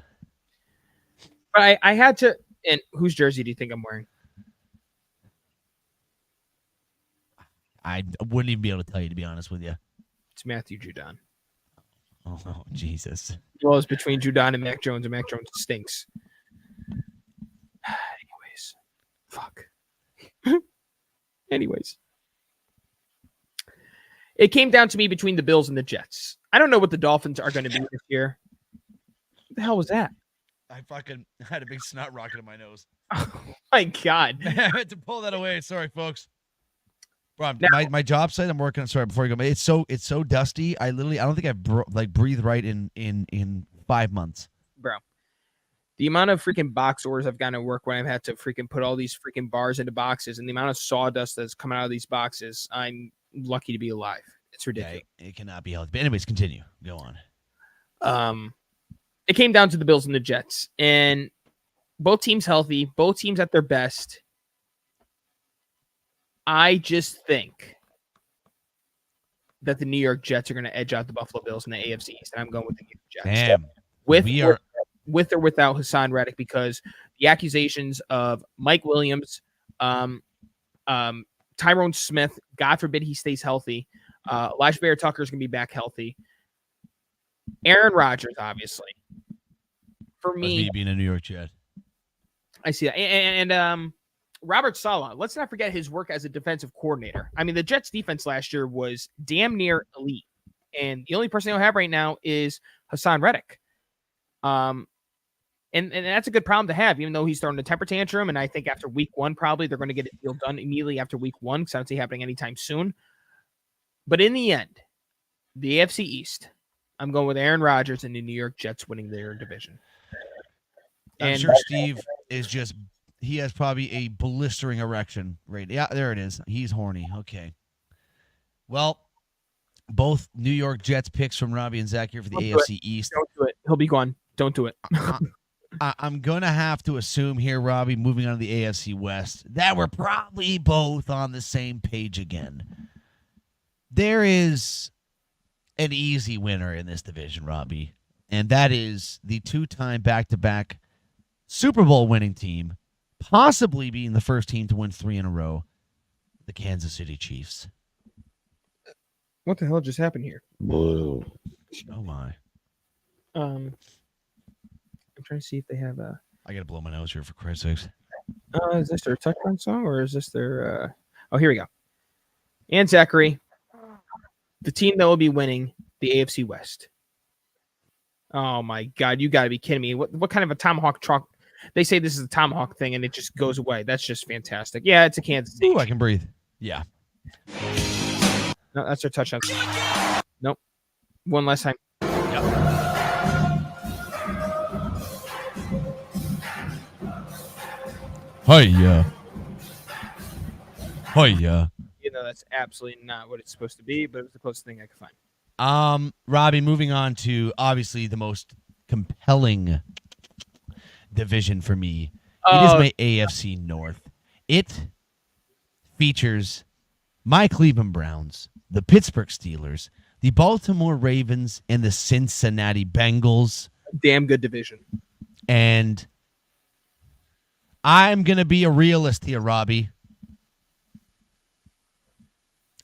But I had to. And whose jersey do you think I'm wearing? I wouldn't even be able to tell you, to be honest with you. It's Matthew Judon. Oh, Jesus. Well, it's between Judon and Mac Jones, and Mac Jones stinks. Anyways. Fuck. Anyways. It came down to me between the Bills and the Jets. I don't know what the Dolphins are going to be this year. What the hell was that? I fucking had a big snot rocket in my nose. Oh, my God. I had to pull that away. Sorry, folks. Bro, Now, my job site I'm working on. Sorry, before you go, it's so dusty. I don't think I've breathed right in 5 months. Bro, the amount of freaking box orders I've gotten to work when I've had to freaking put all these freaking bars into boxes, and the amount of sawdust that's coming out of these boxes, I'm lucky to be alive. It's ridiculous. Yeah, it cannot be healthy. But anyways, continue. Go on. It came down to the Bills and the Jets, and both teams healthy, both teams at their best. I just think that the New York Jets are going to edge out the Buffalo Bills in the AFC East, and I'm going with the New York Jets. Damn. With or without Hassan Reddick, because the accusations of Mike Williams, Tyrone Smith, God forbid he stays healthy. Elijah Vera Tucker is going to be back healthy. Aaron Rodgers, obviously. For me, being a New York Jet. I see that. And Robert Saleh, let's not forget his work as a defensive coordinator. I mean, the Jets defense last year was damn near elite. And the only person they'll have right now is Hassan Reddick. And that's a good problem to have, even though he's throwing a temper tantrum. And I think after week 1, probably they're going to get a deal done immediately after week 1, because I don't see it happening anytime soon. But in the end, the AFC East, I'm going with Aaron Rodgers and the New York Jets winning their division. I'm sure Steve is he has probably a blistering erection right. Yeah, there it is. He's horny. Okay. Well, both New York Jets picks from Robbie and Zach here for the AFC East. Don't do it. He'll be gone. Don't do it. I'm going to have to assume here, Robbie, moving on to the AFC West, that we're probably both on the same page again. There is an easy winner in this division, Robbie, and that is the 2-time back-to-back Super Bowl winning team, possibly being the first team to win 3 in a row, the Kansas City Chiefs. What the hell just happened here? Whoa. Oh, my. I'm trying to see if they have a. I got to blow my nose here, for Christ's sakes. Is this their touchdown song, or is this their? Oh, here we go. And Zachary, the team that will be winning the AFC West. Oh my God, you got to be kidding me! What kind of a tomahawk truck? They say this is a tomahawk thing, and it just goes away. That's just fantastic. Yeah, it's a Kansas City. Ooh, I can breathe. Yeah. No, that's their touchdown. Nope. One last time. Hiya. Hiya. You know, that's absolutely not what it's supposed to be, but it was the closest thing I could find. Robbie, moving on to obviously the most compelling division for me. It is my AFC North. It features my Cleveland Browns, the Pittsburgh Steelers, the Baltimore Ravens, and the Cincinnati Bengals. Damn good division. And I'm going to be a realist here, Robbie.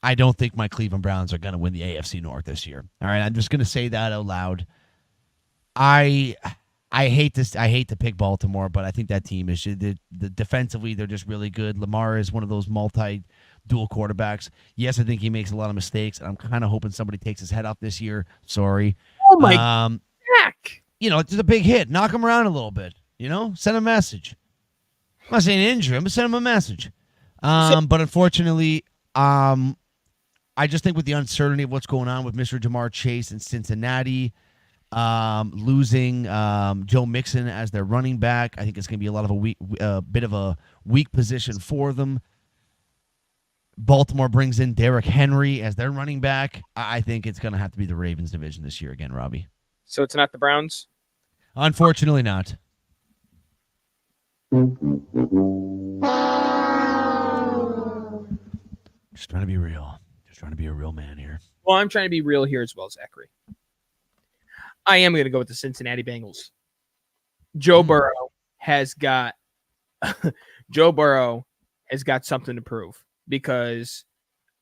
I don't think my Cleveland Browns are going to win the AFC North this year. All right, I'm just going to say that out loud. I hate this. I hate to pick Baltimore, but I think that team is defensively they're just really good. Lamar is one of those multi-dual quarterbacks. Yes, I think he makes a lot of mistakes, and I'm kind of hoping somebody takes his head off this year. Sorry. Oh my heck! You know, it's just a big hit. Knock him around a little bit. You know, send a message. I'm not saying injure him, but send him a message. But unfortunately, I just think with the uncertainty of what's going on with Mr. Jamar Chase in Cincinnati, losing Joe Mixon as their running back, I think it's going to be a lot of bit of a weak position for them. Baltimore brings in Derrick Henry as their running back. I think it's going to have to be the Ravens division this year again, Robbie. So it's not the Browns? Unfortunately not. Just trying to be real. Just trying to be a real man here. Well, I'm trying to be real here as well, Zachary. I am going to go with the Cincinnati Bengals. Joe Burrow has got something to prove, because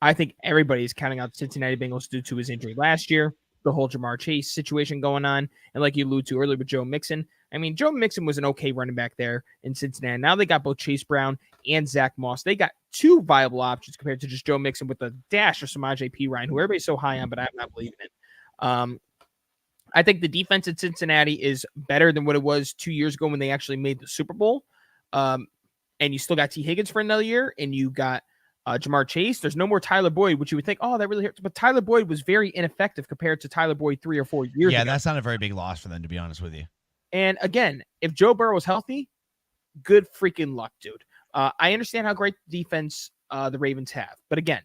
I think everybody is counting out the Cincinnati Bengals due to his injury last year, the whole Jamar Chase situation going on, and like you alluded to earlier with Joe Mixon. I mean, Joe Mixon was an okay running back there in Cincinnati. Now they got both Chase Brown and Zach Moss. They got two viable options compared to just Joe Mixon with the dash of Samaje Perine, who everybody's so high on, but I'm not believing it. I think the defense in Cincinnati is better than what it was 2 years ago when they actually made the Super Bowl. And you still got T. Higgins for another year, and you got Jamar Chase. There's no more Tyler Boyd, which you would think, oh, that really hurts. But Tyler Boyd was very ineffective compared to Tyler Boyd 3 or 4 years ago. Yeah, that's not a very big loss for them, to be honest with you. And again, if Joe Burrow is healthy, good freaking luck, dude. I understand how great defense the Ravens have. But again,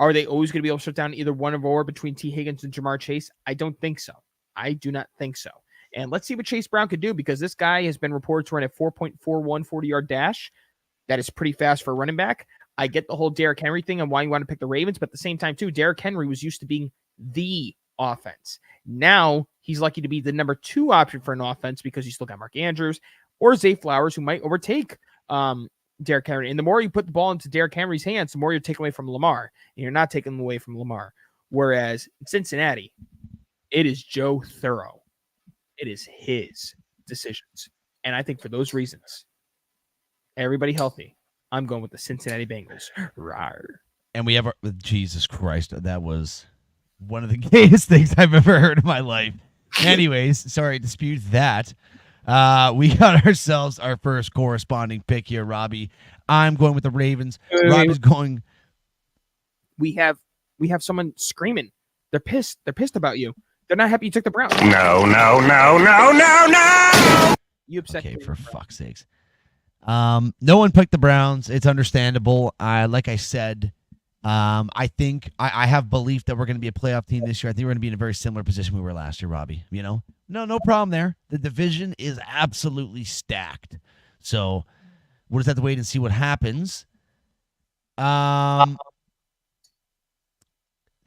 are they always going to be able to shut down either one or between T. Higgins and Jamar Chase? I don't think so. I do not think so. And let's see what Chase Brown could do, because this guy has been reported to run a 4.41 40-yard dash. That is pretty fast for a running back. I get the whole Derrick Henry thing and why you want to pick the Ravens, but at the same time, too, Derrick Henry was used to being the offense. Now he's lucky to be the number 2 option for an offense, because you still got Mark Andrews or Zay Flowers, who might overtake Derrick Henry. And the more you put the ball into Derrick Henry's hands, the more you're taking away from Lamar. And you're not taking away from Lamar. Whereas in Cincinnati, it is Joe Burrow. It is his decisions. And I think for those reasons, everybody healthy, I'm going with the Cincinnati Bengals. Rawr. And we have Jesus Christ, that was one of the gayest things I've ever heard in my life. Anyways, sorry, dispute that. We got ourselves our first corresponding pick here, Robbie. I'm going with the Ravens. Robbie's going. We have someone screaming. They're pissed. They're pissed about you. They're not happy you took the Browns. No. You upset Okay, me. for fuck's sakes. No one picked the Browns. It's understandable. Like I said, I think I have belief that we're going to be a playoff team this year. I think we're going to be in a very similar position we were last year, Robbie. You know, no problem there. The division is absolutely stacked. So we'll just have to wait and see what happens.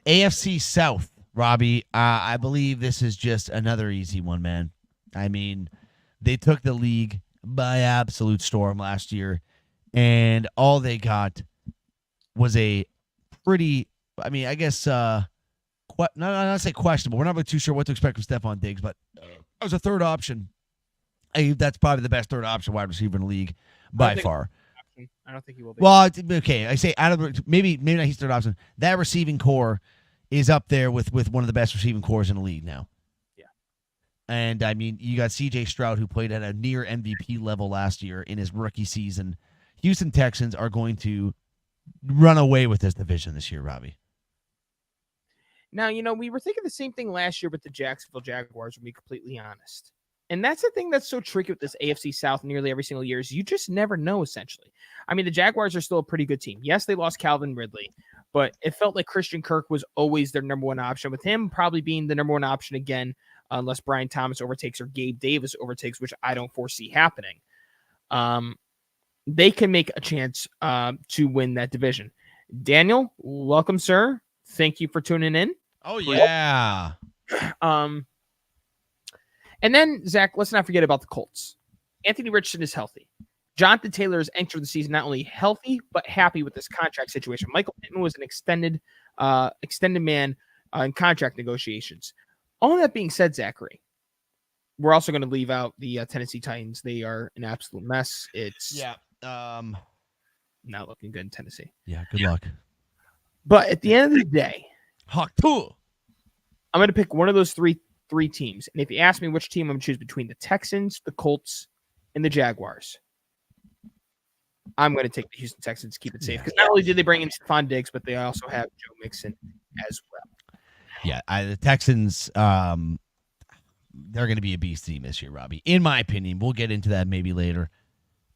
AFC South, Robbie. I believe this is just another easy one, man. I mean, they took the league by absolute storm last year, and all they got was a pretty, I mean, I guess, not say questionable. We're not really too sure what to expect from Stephon Diggs, but it was a third option. That's probably the best third option wide receiver in the league by far. I don't think he will be. Well, okay, I say out of maybe not his third option. That receiving core is up there with one of the best receiving cores in the league now. Yeah. And I mean, you got C.J. Stroud, who played at a near MVP level last year in his rookie season. Houston Texans are going to run away with this division this year, Robbie. Now, we were thinking the same thing last year with the Jacksonville Jaguars, to be completely honest. And that's the thing that's so tricky with this AFC South nearly every single year is you just never know, essentially. I mean, the Jaguars are still a pretty good team. Yes, they lost Calvin Ridley, but it felt like Christian Kirk was always their number one option, with him probably being the number one option again, unless Brian Thomas overtakes or Gabe Davis overtakes, which I don't foresee happening. They can make a chance to win that division. Daniel, welcome, sir. Thank you for tuning in. Oh, yeah. And then, Zach, let's not forget about the Colts. Anthony Richardson is healthy. Jonathan Taylor has entered the season not only healthy, but happy with this contract situation. Michael Pittman was an extended man in contract negotiations. All that being said, Zachary, we're also going to leave out the Tennessee Titans. They are an absolute mess. It's not looking good in Tennessee. Yeah, good luck. But at the end of the day, Hawk tour. I'm going to pick one of those three teams. And if you ask me which team I'm going to choose between the Texans, the Colts, and the Jaguars, I'm going to take the Houston Texans to keep it safe. Because not only did they bring in Stephon Diggs, but they also have Joe Mixon as well. Yeah, the Texans, they're going to be a beast team this year, Robbie. In my opinion, we'll get into that maybe later.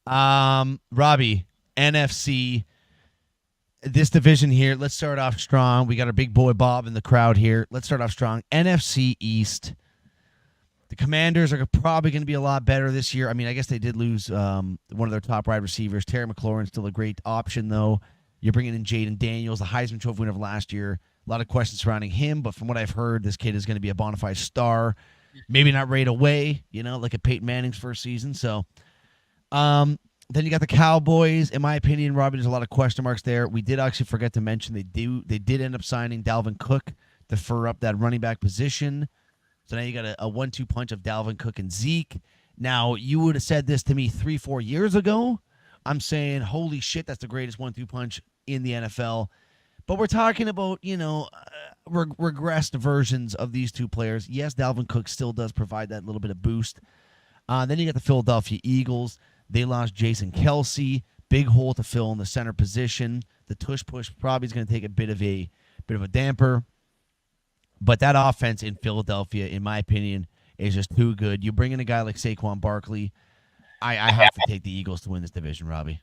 Robbie, NFC, this division here, let's start off strong. We got our big boy Bob in the crowd here. Let's start off strong. NFC East. The Commanders are probably going to be a lot better this year. I mean, I guess they did lose one of their top wide receivers. Terry McLaurin's still a great option, though. You're bringing in Jaden Daniels, the Heisman Trophy winner of last year. A lot of questions surrounding him, but from what I've heard, this kid is going to be a bona fide star. Maybe not right away, like a Peyton Manning's first season. So, then you got the Cowboys. In my opinion, Robbie, there's a lot of question marks there. We did actually forget to mention they did end up signing Dalvin Cook to fur up that running back position. So now you got a 1-2 punch of Dalvin Cook and Zeke. Now, you would have said this to me 3-4 years ago. I'm saying, holy shit, that's the greatest 1-2 punch in the NFL. But we're talking about, regressed versions of these two players. Yes, Dalvin Cook still does provide that little bit of boost. Then you got the Philadelphia Eagles. They lost Jason Kelce, big hole to fill in the center position. The tush push probably is going to take a bit of a damper. But that offense in Philadelphia, in my opinion, is just too good. You bring in a guy like Saquon Barkley, I have to take the Eagles to win this division, Robbie.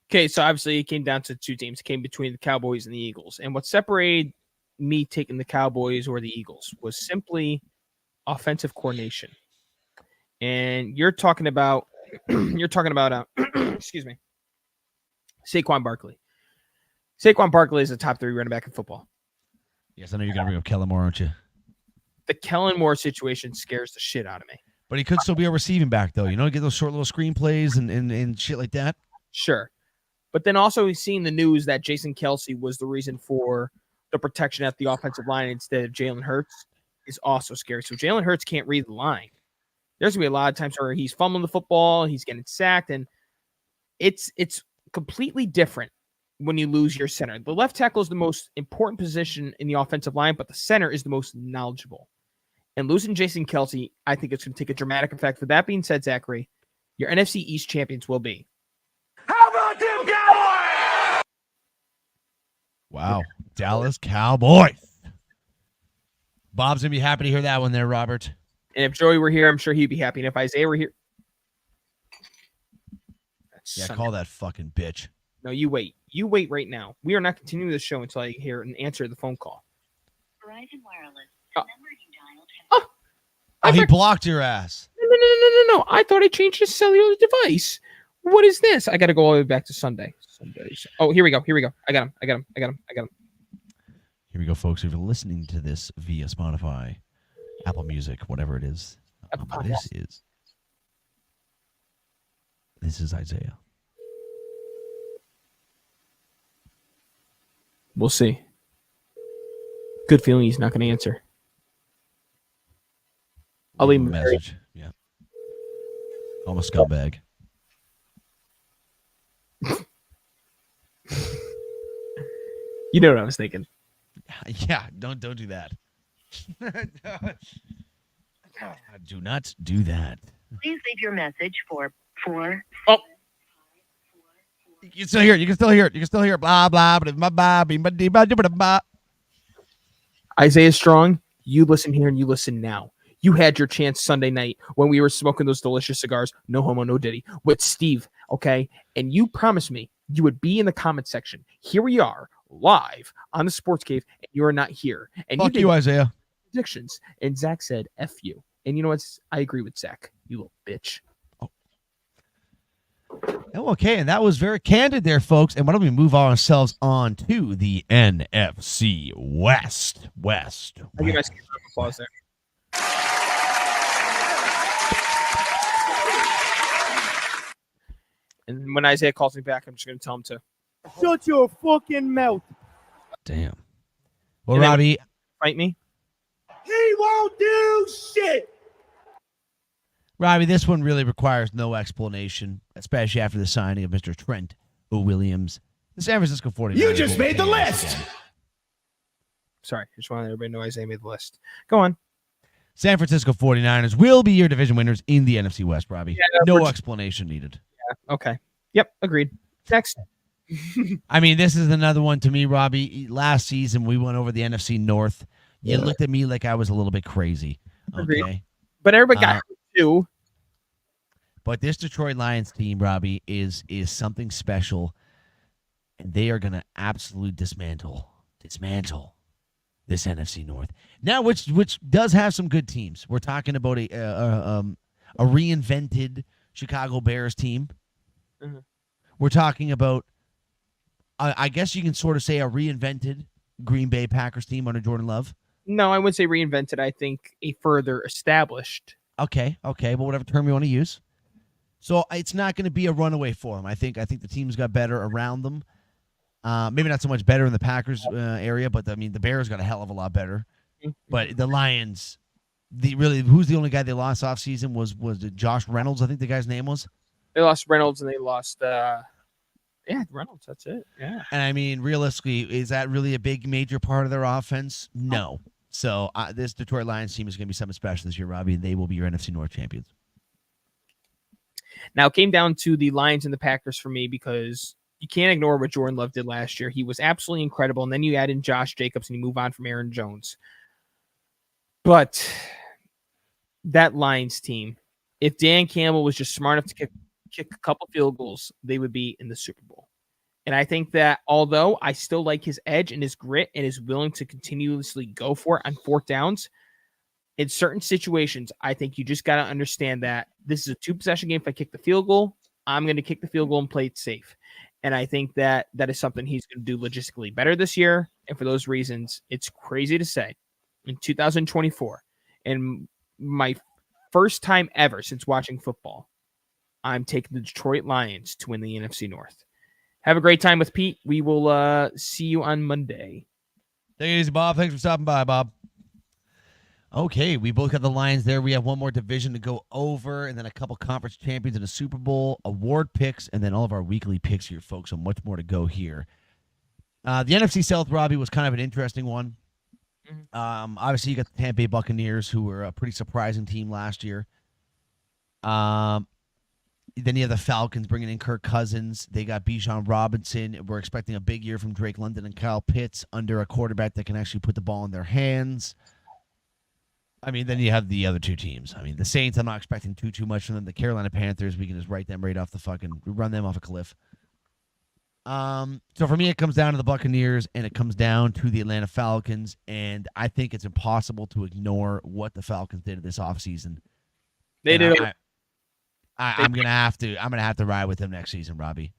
Okay, so obviously it came down to two teams. It came between the Cowboys and the Eagles. And what separated me taking the Cowboys or the Eagles was simply offensive coordination. And you're talking about excuse me, Saquon Barkley. Saquon Barkley is a top 3 running back in football. Yes, I know you're going to bring up Kellen Moore, aren't you? The Kellen Moore situation scares the shit out of me. But he could still be a receiving back, though. Get those short little screen plays and shit like that. Sure. But then also we've seen the news that Jason Kelce was the reason for the protection at the offensive line instead of Jalen Hurts is also scary. So Jalen Hurts can't read the line. There's going to be a lot of times where he's fumbling the football, he's getting sacked, and it's completely different when you lose your center. The left tackle is the most important position in the offensive line, but the center is the most knowledgeable. And losing Jason Kelce, I think it's going to take a dramatic effect. With that being said, Zachary, your NFC East champions will be. How about them Cowboys? Wow. Dallas Cowboys. Bob's going to be happy to hear that one there, Robert. And if Joey were here, I'm sure he'd be happy. And if Isaiah were here. Yeah, call that fucking bitch. No, you wait. You wait right now. We are not continuing the show until I hear and answer the phone call. Verizon Wireless. The number you dialed has He blocked your ass. No. I thought I changed his cellular device. What is this? I got to go all the way back to Sunday. Oh, here we go. I got him. Here we go, folks. If you're listening to this via Spotify, Apple Music, whatever it is, this is Isaiah. We'll see. Good feeling he's not going to answer. I'll leave him a message. Yeah. I'm a scumbag. You know what I was thinking. Yeah, don't do that. Do not do that. Please leave your message for 4. Oh. You can still hear it. Blah, blah, blah. Isaiah Strong, you listen here and you listen now. You had your chance Sunday night when we were smoking those delicious cigars, no homo, no diddy, with Steve, okay? And you promised me you would be in the comment section. Here we are, live on the Sports Cave, and you are not here. And Fuck you, Isaiah. Predictions. And Zach said, F you. And you know what? I agree with Zach, you little bitch. Oh, okay, and that was very candid there, folks. And why don't we move ourselves on to the NFC West? I'll give you guys a round of applause there. And when Isaiah calls me back, I'm just going to tell him to shut your fucking mouth. Damn. Well, Robbie, fight me. He won't do shit. Robbie, this one really requires no explanation, especially after the signing of Mr. Trent Williams. The San Francisco 49ers. You just made the list. Sorry, just wanted everybody to know Isaiah made the list. Go on. San Francisco 49ers will be your division winners in the NFC West, Robbie. Yeah, no explanation needed. Yeah, okay. Yep, agreed. Next. I mean, this is another one to me, Robbie. Last season, we went over the NFC North. You looked at me like I was a little bit crazy. Okay. Agreed. But everybody got too. But this Detroit Lions team, Robbie, is something special. And they are going to absolutely dismantle this NFC North. Now, which does have some good teams. We're talking about a reinvented Chicago Bears team. Mm-hmm. We're talking about, I guess you can sort of say, a reinvented Green Bay Packers team under Jordan Love. No, I wouldn't say reinvented. I think a further established. Okay, but whatever term you want to use. So it's not going to be a runaway for them. I think the team's got better around them. Maybe not so much better in the Packers area, but I mean the Bears got a hell of a lot better. Mm-hmm. But the Lions, who's the only guy they lost off season was Josh Reynolds, I think the guy's name was. They lost Reynolds and they lost Reynolds, that's it. Yeah. And I mean, realistically, is that really a big major part of their offense? No. So this Detroit Lions team is going to be something special this year, Robbie, and they will be your NFC North champions. Now, it came down to the Lions and the Packers for me because you can't ignore what Jordan Love did last year. He was absolutely incredible, and then you add in Josh Jacobs and you move on from Aaron Jones. But that Lions team, if Dan Campbell was just smart enough to kick a couple field goals, they would be in the Super Bowl. And I think that although I still like his edge and his grit and is willing to continuously go for it on fourth downs, in certain situations, I think you just got to understand that this is a 2-possession game. If I kick the field goal, I'm going to kick the field goal and play it safe. And I think that is something he's going to do logistically better this year. And for those reasons, it's crazy to say in 2024, and my first time ever since watching football, I'm taking the Detroit Lions to win the NFC North. Have a great time with Pete. We will see you on Monday. Take it easy, Bob. Thanks for stopping by, Bob. Okay, we both got the Lions there. We have one more division to go over, and then a couple conference champions and a Super Bowl, award picks, and then all of our weekly picks here, folks. So much more to go here. The NFC South, Robbie, was kind of an interesting one. Obviously, you got the Tampa Bay Buccaneers, who were a pretty surprising team last year. Then you have the Falcons bringing in Kirk Cousins. They got Bijan Robinson. We're expecting a big year from Drake London and Kyle Pitts under a quarterback that can actually put the ball in their hands. I mean, then you have the other two teams. I mean, the Saints, I'm not expecting too much from them. The Carolina Panthers, we can just write them right off run them off a cliff. So for me, it comes down to the Buccaneers, and it comes down to the Atlanta Falcons, and I think it's impossible to ignore what the Falcons did this offseason. They did. I'm gonna have to ride with them next season, Robbie.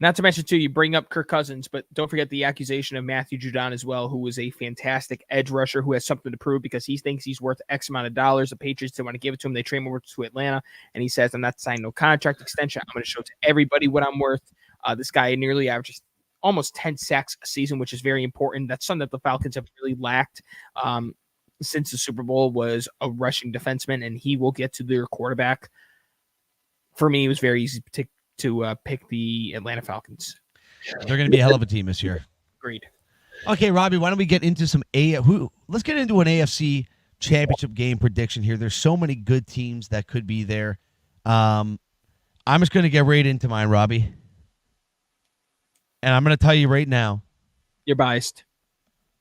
Not to mention, too, you bring up Kirk Cousins, but don't forget the accusation of Matthew Judon as well, who is a fantastic edge rusher who has something to prove because he thinks he's worth X amount of dollars. The Patriots didn't want to give it to him. They trade him over to Atlanta, and he says, I'm not signing no contract extension. I'm going to show to everybody what I'm worth. This guy nearly averages almost 10 sacks a season, which is very important. That's something that the Falcons have really lacked since the Super Bowl was a rushing defenseman, and he will get to their quarterback. For me, it was very easy to pick the Atlanta Falcons. They're going to be a hell of a team this year. Agreed. Okay, Robbie, why don't we get into let's get into an AFC championship game prediction here. There's so many good teams that could be there. I'm just going to get right into mine, Robbie. And I'm going to tell you right now. You're biased.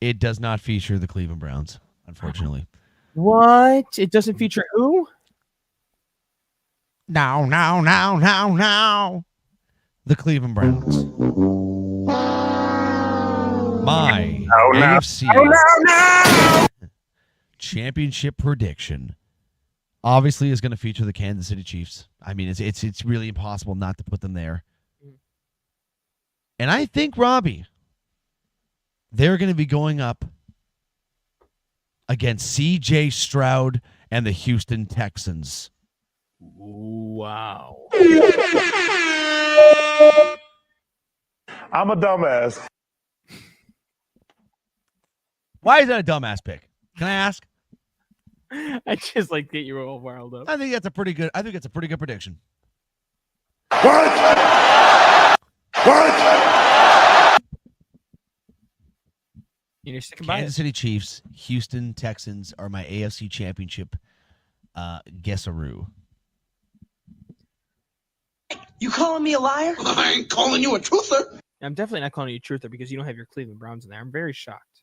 It does not feature the Cleveland Browns, unfortunately. What? It doesn't feature who? Now. The Cleveland Browns. My AFC championship prediction obviously is going to feature the Kansas City Chiefs. I mean, it's really impossible not to put them there. And I think, Robbie, they're going to be going up against C.J. Stroud and the Houston Texans. Wow. I'm a dumbass. Why is that a dumbass pick? Can I ask? I just like get you all riled up. I think it's a pretty good prediction. What? You're sticking by Kansas it. City Chiefs, Houston Texans are my AFC championship guessaroo. You calling me a liar? I ain't calling you a truther. I'm definitely not calling you a truther because you don't have your Cleveland Browns in there. I'm very shocked.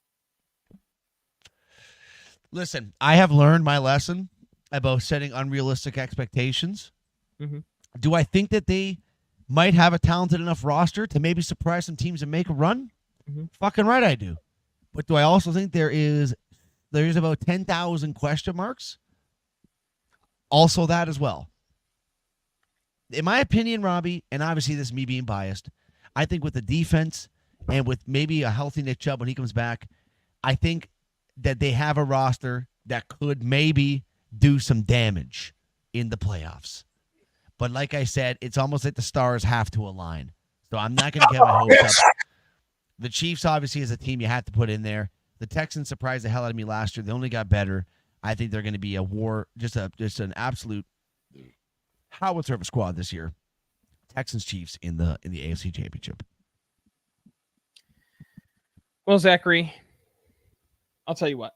Listen, I have learned my lesson about setting unrealistic expectations. Mm-hmm. Do I think that they might have a talented enough roster to maybe surprise some teams and make a run? Mm-hmm. Fucking right I do. But do I also think there's about 10,000 question marks? Also that as well. In my opinion, Robbie, and obviously this is me being biased, I think with the defense and with maybe a healthy Nick Chubb when he comes back, I think that they have a roster that could maybe do some damage in the playoffs. But like I said, it's almost like the stars have to align. So I'm not going to get my hopes up. The Chiefs, obviously, is a team you have to put in there. The Texans surprised the hell out of me last year. They only got better. I think they're going to be a war, just an absolute howitzer of a squad this year. Texans Chiefs in the AFC Championship. Well, Zachary, I'll tell you what.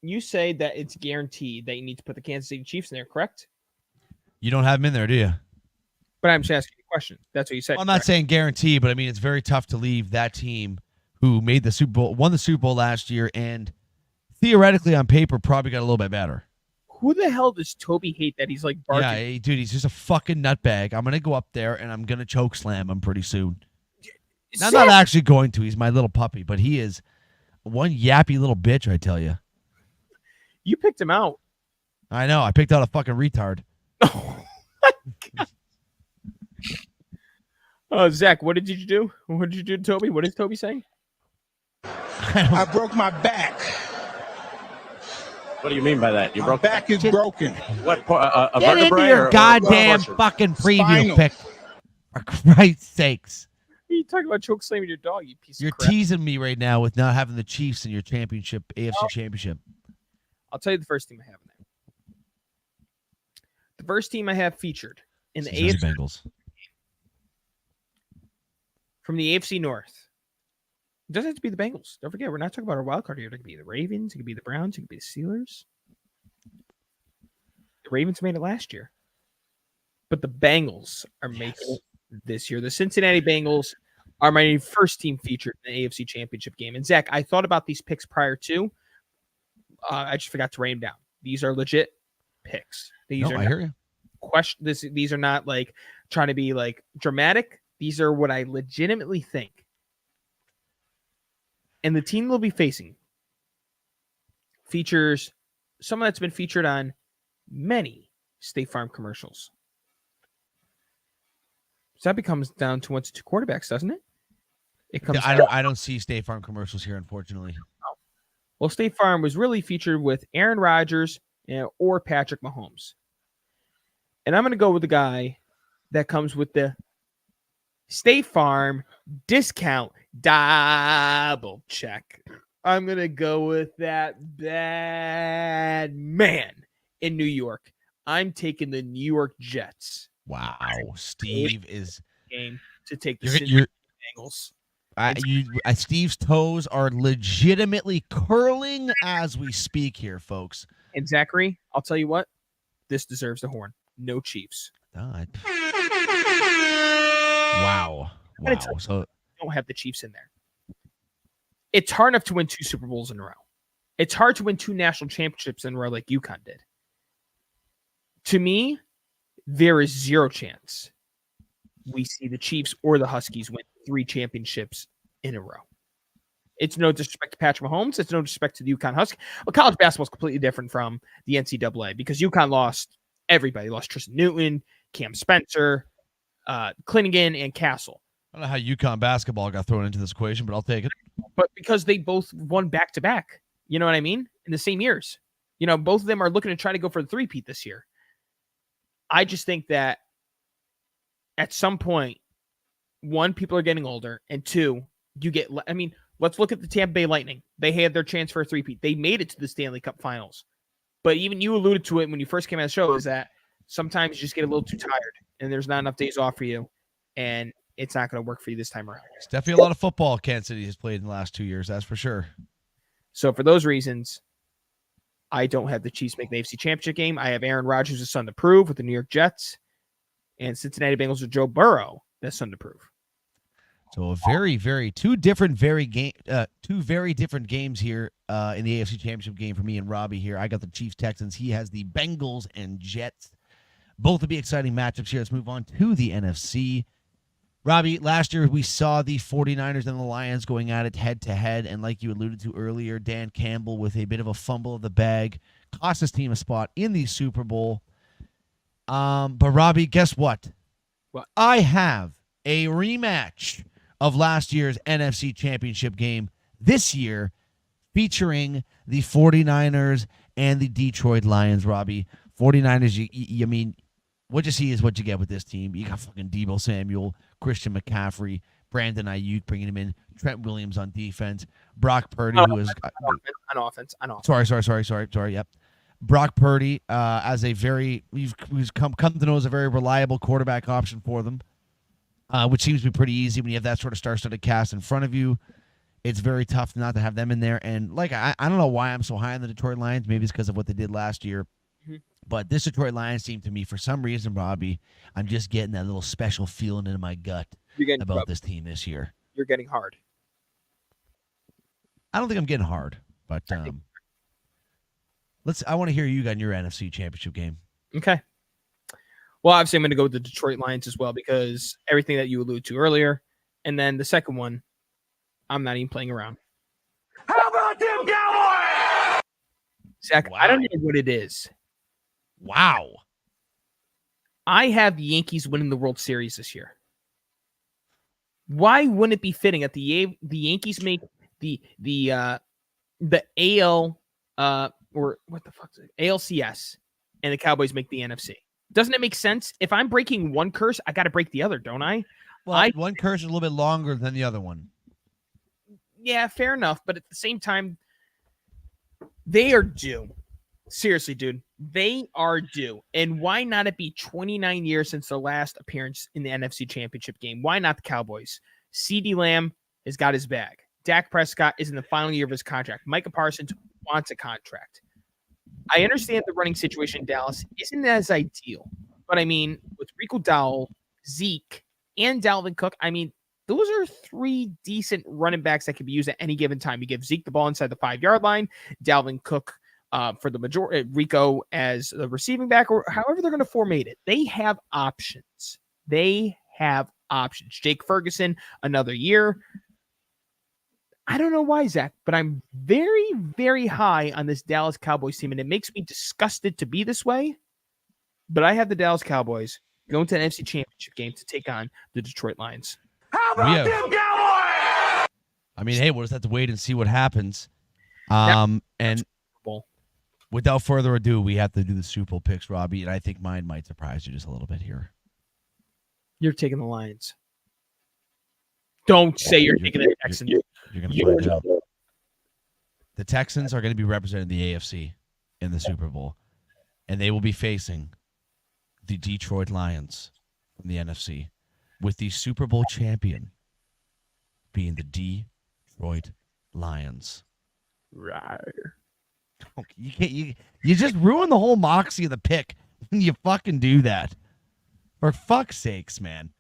You say that it's guaranteed that you need to put the Kansas City Chiefs in there, correct? You don't have them in there, do you? But I'm just asking you a question. That's what you said. Well, I'm not saying guarantee, but I mean it's very tough to leave that team who made the Super Bowl, won the Super Bowl last year, and theoretically on paper probably got a little bit better. Who the hell does Toby hate that he's like barking? Yeah, hey, dude, he's just a fucking nutbag. I'm gonna go up there and I'm gonna choke slam him pretty soon. I'm not actually going to. He's my little puppy, but he is one yappy little bitch, I tell you. You picked him out. I know. I picked out a fucking retard. Oh, Zach, what did you do? What did you do to Toby? What is Toby saying? I broke my back. What do you mean by that? You My broke back is broken. what? A Get into vertebrae your or goddamn or- fucking preview Spinal. pick. For Christ's sakes. Are you talking about choke slamming your dog, you piece You're of crap? teasing me right now with not having the Chiefs in your championship, AFC championship. I'll tell you the first team I have in there. The first team I have featured in the Cincinnati AFC Bengals. from the AFC North. It doesn't have to be the Bengals. Don't forget, we're not talking about our wild card here. It could be the Ravens. It could be the Browns. It could be the Steelers. The Ravens made it last year. But the Bengals are making it this year. The Cincinnati Bengals are my first team featured in the AFC Championship game. And Zach, I thought about these picks prior to. I just forgot to write them down. These are legit picks. These are I hear you. These are not like trying to be like dramatic. These are what I legitimately think. And the team we'll be facing features someone that's been featured on many State Farm commercials. So that becomes down to 1 to 2 quarterbacks, doesn't it? It comes. I don't see State Farm commercials here, unfortunately. Well, State Farm was really featured with Aaron Rodgers or Patrick Mahomes. And I'm going to go with the guy that comes with the State Farm discount double check. I'm going to go with that bad man in New York. I'm taking the New York Jets. Wow, Steve is game to take the you're Bengals. Steve's toes are legitimately curling as we speak here, folks. And Zachary, I'll tell you what, this deserves the horn. No Chiefs. Wow. So Don't have the Chiefs in there. It's hard enough to win 2 Super Bowls in a row. It's hard to win 2 national championships in a row like UConn did. To me, there is 0 chance we see the Chiefs or the Huskies win 3 championships in a row. It's no disrespect to Patrick Mahomes. It's no disrespect to the UConn Huskies. Well, college basketball is completely different from the NCAA because UConn lost everybody. Lost Tristan Newton, Cam Spencer, Clingan, and Castle. I don't know how UConn basketball got thrown into this equation, but I'll take it. But because they both won back-to-back, you know what I mean? In the same years. You know, both of them are looking to try to go for the three-peat this year. I just think that at some point, 1, people are getting older, and 2, you get, I mean, let's look at the Tampa Bay Lightning. They had their chance for a three-peat. They made it to the Stanley Cup Finals. But even you alluded to it when you first came on the show, is that sometimes you just get a little too tired, and there's not enough days off for you, and it's not going to work for you this time around. It's definitely a lot of football Kansas City has played in the last 2 years, that's for sure. So for those reasons, I don't have the Chiefs make the AFC Championship game. I have Aaron Rodgers' son to prove with the New York Jets, and Cincinnati Bengals with Joe Burrow, that's son to prove. So a very, very two very different games here in the AFC Championship game for me and Robbie here. I got the Chiefs Texans. He has the Bengals and Jets. Both will be exciting matchups here. Let's move on to the NFC. Robbie, last year we saw the 49ers and the Lions going at it head-to-head, and like you alluded to earlier, Dan Campbell with a bit of a fumble of the bag cost his team a spot in the Super Bowl. But Robbie, guess what? What? I have a rematch of last year's NFC Championship game this year featuring the 49ers and the Detroit Lions, Robbie. 49ers, I mean, what you see is what you get with this team. You got fucking Deebo Samuel, Christian McCaffrey, Brandon Ayuk bringing him in, Trent Williams on defense, Brock Purdy, who is on offense. Sorry. Yep. Brock Purdy, as a he's come to know as a very reliable quarterback option for them, which seems to be pretty easy when you have that sort of star-studded cast in front of you. It's very tough not to have them in there. And like I don't know why I'm so high on the Detroit Lions. Maybe it's because of what they did last year. Mm-hmm. But this Detroit Lions team, to me, for some reason, Robbie, I'm just getting that little special feeling in my gut about this team this year. You're getting hard. I don't think I'm getting hard, but I want to hear you got in your NFC Championship game. Okay. Well, obviously, I'm going to go with the Detroit Lions as well because everything that you alluded to earlier. And then the second one, I'm not even playing around. How about them Cowboys? Zach, Wow. I don't know what it is. Wow. I have the Yankees winning the World Series this year. Why wouldn't it be fitting that the Yankees make the AL or what the fuck is it? ALCS and the Cowboys make the NFC? Doesn't it make sense? If I'm breaking one curse, I got to break the other, don't I? Well, one curse is a little bit longer than the other one. Yeah, fair enough. But at the same time, they are due. Seriously, dude. They are due. And why not it be 29 years since their last appearance in the NFC Championship game? Why not the Cowboys? CeeDee Lamb has got his bag. Dak Prescott is in the final year of his contract. Micah Parsons wants a contract. I understand the running situation in Dallas isn't as ideal. But, I mean, with Rico Dowell, Zeke, and Dalvin Cook, I mean, those are three decent running backs that can be used at any given time. You give Zeke the ball inside the 5-yard line, Dalvin Cook for the majority, Rico as the receiving back, or however they're going to formate it. They have options. Jake Ferguson, another year. I don't know why, Zach, but I'm very, very high on this Dallas Cowboys team, and it makes me disgusted to be this way. But I have the Dallas Cowboys going to an NFC Championship game to take on the Detroit Lions. How about them Cowboys? I mean, hey, we'll just have to wait and see what happens. And Bowl. without further ado, we have to do the Super Bowl picks, Robbie, and I think mine might surprise you just a little bit here. You're taking the Lions. Don't say you're taking the Texans. You're going to find out. The Texans are going to be representing the AFC in the Super Bowl, and they will be facing the Detroit Lions from the NFC, with the Super Bowl champion being the Detroit Lions. Right. You can't. You just ruin the whole moxie of the pick when you fucking do that. For fuck's sakes, man.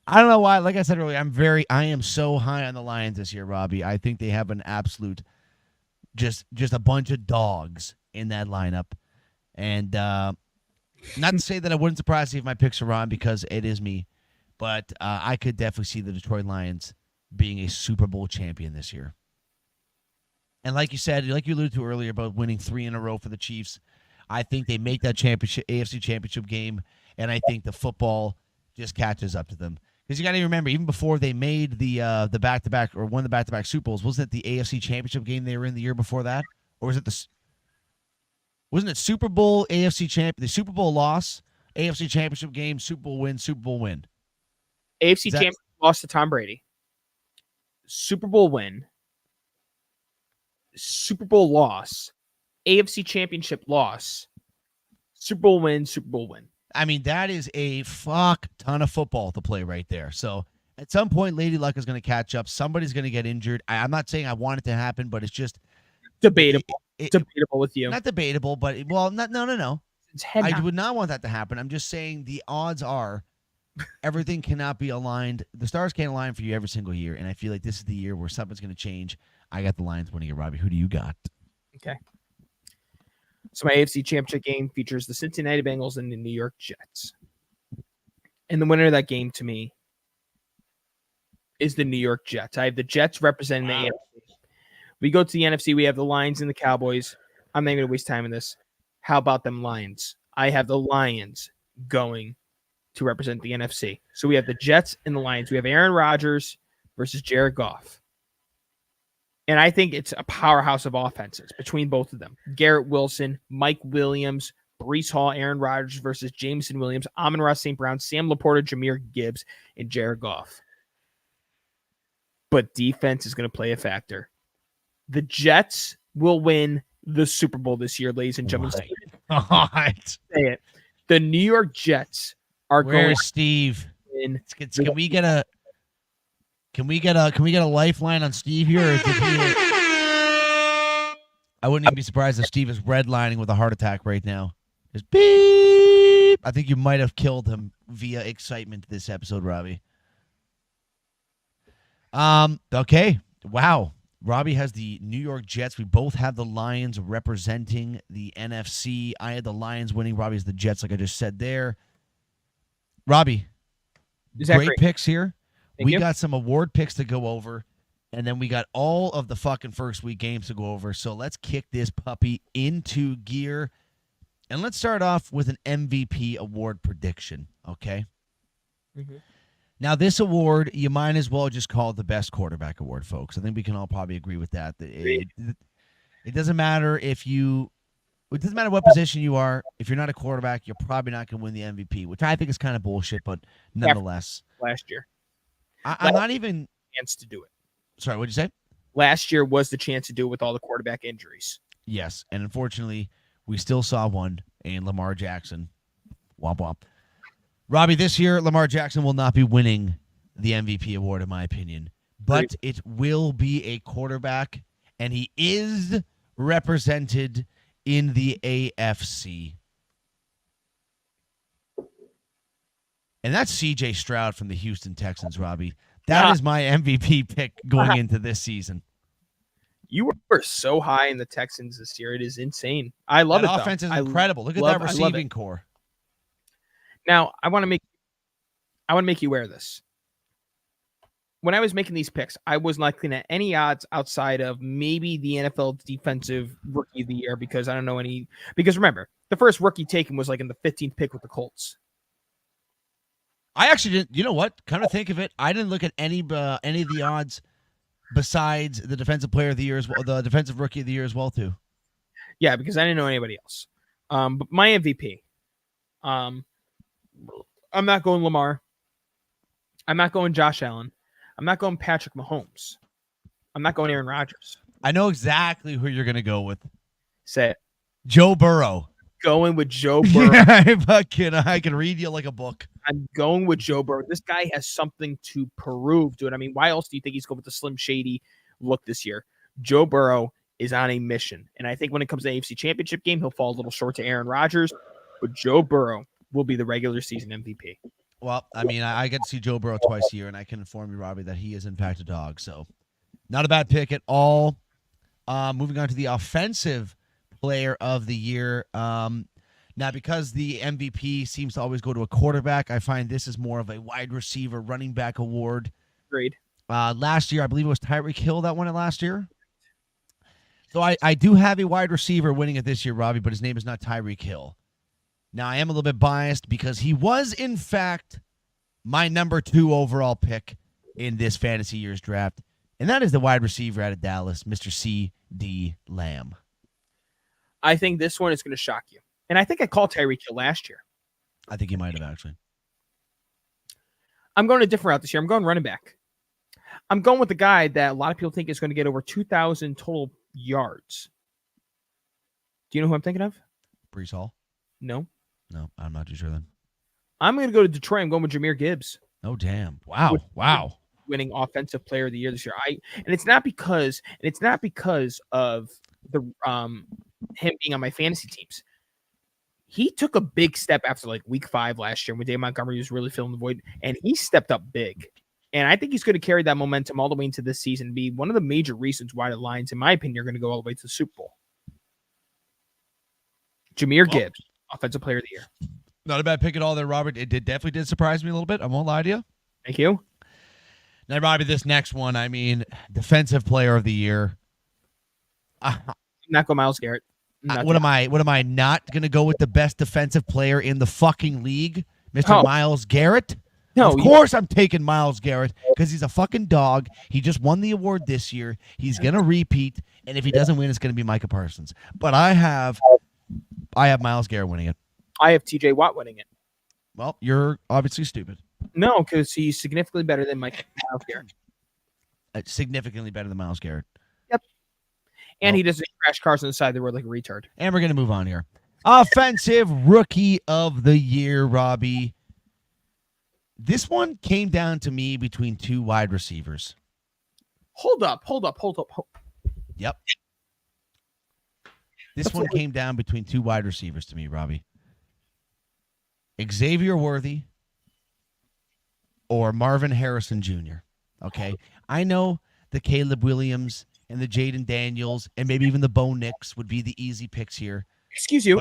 I don't know why. Like I said earlier, I am so high on the Lions this year, Robbie. I think they have an absolute, just a bunch of dogs in that lineup, and not to say that I wouldn't surprise you if my picks are wrong, because it is me, but I could definitely see the Detroit Lions being a Super Bowl champion this year. And like you said, like you alluded to earlier about winning 3 in a row for the Chiefs, I think they make that AFC Championship game, and I think the football just catches up to them. Because you got to remember, even before they made the back-to-back or won the back-to-back Super Bowls, wasn't it the AFC Championship game they were in the year before that, or was it wasn't it Super Bowl AFC the Super Bowl loss, AFC Championship game, Super Bowl win, Super Bowl win? AFC Championship loss to Tom Brady. Super Bowl win. Super Bowl loss. AFC Championship loss. Super Bowl win, Super Bowl win. I mean, that is a fuck ton of football to play right there. So at some point, Lady Luck is going to catch up. Somebody's going to get injured. I'm not saying I want it to happen, but it's just debatable. Debatable with you. Not debatable, but no. It's I would not want that to happen. I'm just saying the odds are everything cannot be aligned. The stars can't align for you every single year, and I feel like this is the year where something's going to change. I got the Lions winning it, Robbie. Who do you got? Okay. So my AFC Championship game features the Cincinnati Bengals and the New York Jets. And the winner of that game to me is the New York Jets. I have the Jets representing the AFC. We go to the NFC. We have the Lions and the Cowboys. I'm not going to waste time on this. How about them Lions? I have the Lions going to represent the NFC. So we have the Jets and the Lions. We have Aaron Rodgers versus Jared Goff. And I think it's a powerhouse of offenses between both of them. Garrett Wilson, Mike Williams, Breece Hall, Aaron Rodgers versus Jameson Williams, Amon-Ra St. Brown, Sam Laporta, Jahmyr Gibbs, and Jared Goff. But defense is going to play a factor. The Jets will win the Super Bowl this year, ladies and gentlemen. Right. Say it. The New York Jets are going. Where's Steve? Can we get a lifeline on Steve here? I wouldn't even be surprised if Steve is redlining with a heart attack right now. Just beep. I think you might have killed him via excitement this episode, Robbie. Okay. Wow. Robbie has the New York Jets. We both have the Lions representing the NFC. I had the Lions winning. Robbie has the Jets, like I just said there. Robbie, great picks here. We got some award picks to go over, and then we got all of the fucking first week games to go over. So let's kick this puppy into gear, and let's start off with an MVP award prediction, okay? Mm-hmm. Now, this award, you might as well just call it the best quarterback award, folks. I think we can all probably agree with that. It doesn't matter it doesn't matter what position you are. If you're not a quarterback, you're probably not going to win the MVP, which I think is kind of bullshit, but nonetheless. Last year. I'm not even chance to do it. sorry. What'd you say? Last year was the chance to do it with all the quarterback injuries. Yes, and unfortunately, we still saw one in Lamar Jackson. Womp womp. Robbie, this year Lamar Jackson will not be winning the MVP award, in my opinion, but it will be a quarterback, and he is represented in the AFC. And that's C.J. Stroud from the Houston Texans, Robbie. That is my MVP pick going into this season. You were so high in the Texans this year. It is insane. I love that it. Offense is incredible. Look at that receiving core. Now, I want to make you aware of this. When I was making these picks, I was not looking at any odds outside of maybe the NFL Defensive Rookie of the Year because I don't know any. Because remember, the first rookie taken was like in the 15th pick with the Colts. I actually didn't. You know what? Kind of think of it. I didn't look at any of the odds besides the Defensive Player of the Year as well, the Defensive Rookie of the Year as well too. Yeah, because I didn't know anybody else. But my MVP. I'm not going Lamar. I'm not going Josh Allen. I'm not going Patrick Mahomes. I'm not going Aaron Rodgers. I know exactly who you're going to go with. Say it. Joe Burrow. Going with Joe Burrow. I can read you like a book. I'm going with Joe Burrow. This guy has something to prove to it. I mean, why else do you think he's going with the Slim Shady look this year? Joe Burrow is on a mission. And I think when it comes to the AFC Championship game, he'll fall a little short to Aaron Rodgers. But Joe Burrow will be the regular season MVP. Well, I mean, I get to see Joe Burrow twice a year, and I can inform you, Robbie, that he is, in fact, a dog. So not a bad pick at all. Moving on to the Offensive Player of the Year. Now, because the MVP seems to always go to a quarterback, I find this is more of a wide receiver, running back award. Agreed. Last year, I believe it was Tyreek Hill that won it last year. So I do have a wide receiver winning it this year, Robbie, but his name is not Tyreek Hill. Now, I am a little bit biased because he was, in fact, my number 2 overall pick in this fantasy year's draft, and that is the wide receiver out of Dallas, Mr. C.D. Lamb. I think this one is going to shock you. And I think I called Tyreek Hill last year. I think he might have, actually. I'm going a different route this year. I'm going running back. I'm going with the guy that a lot of people think is going to get over 2,000 total yards. Do you know who I'm thinking of? Breece Hall? No. No, I'm not too sure then. I'm going to go to Detroit. I'm going with Jahmyr Gibbs. Oh, damn. Wow. Winning Offensive Player of the Year this year. And it's not because of the him being on my fantasy teams. He took a big step after like week 5 last year when Dave Montgomery was really filling the void, and he stepped up big. And I think he's going to carry that momentum all the way into this season and be one of the major reasons why the Lions, in my opinion, are going to go all the way to the Super Bowl. Jahmyr Gibbs, Offensive Player of the Year. Not a bad pick at all there, Robert. It definitely did surprise me a little bit. I won't lie to you. Thank you. Now, Robbie, this next one, I mean, Defensive Player of the Year. I'm not going Myles Garrett. What am I not going to go with the best defensive player in the fucking league, Mr. Myles Garrett? No, of course I'm taking Myles Garrett because he's a fucking dog. He just won the award this year. He's going to repeat, and if he doesn't win, it's going to be Micah Parsons. But I have Myles Garrett winning it. I have TJ Watt winning it. Well, you're obviously stupid. No, because he's significantly better than Myles Garrett. Significantly better than Myles Garrett. Yep. And he doesn't crash cars on the side of the road like a retard. And we're going to move on here. Offensive Rookie of the Year, Robbie. This one came down to me between 2 wide receivers. Hold up. Yep. This one came down between 2 wide receivers to me, Robbie. Xavier Worthy or Marvin Harrison Jr. Okay? I know the Caleb Williams and the Jaden Daniels and maybe even the Bo Nix would be the easy picks here. Excuse you.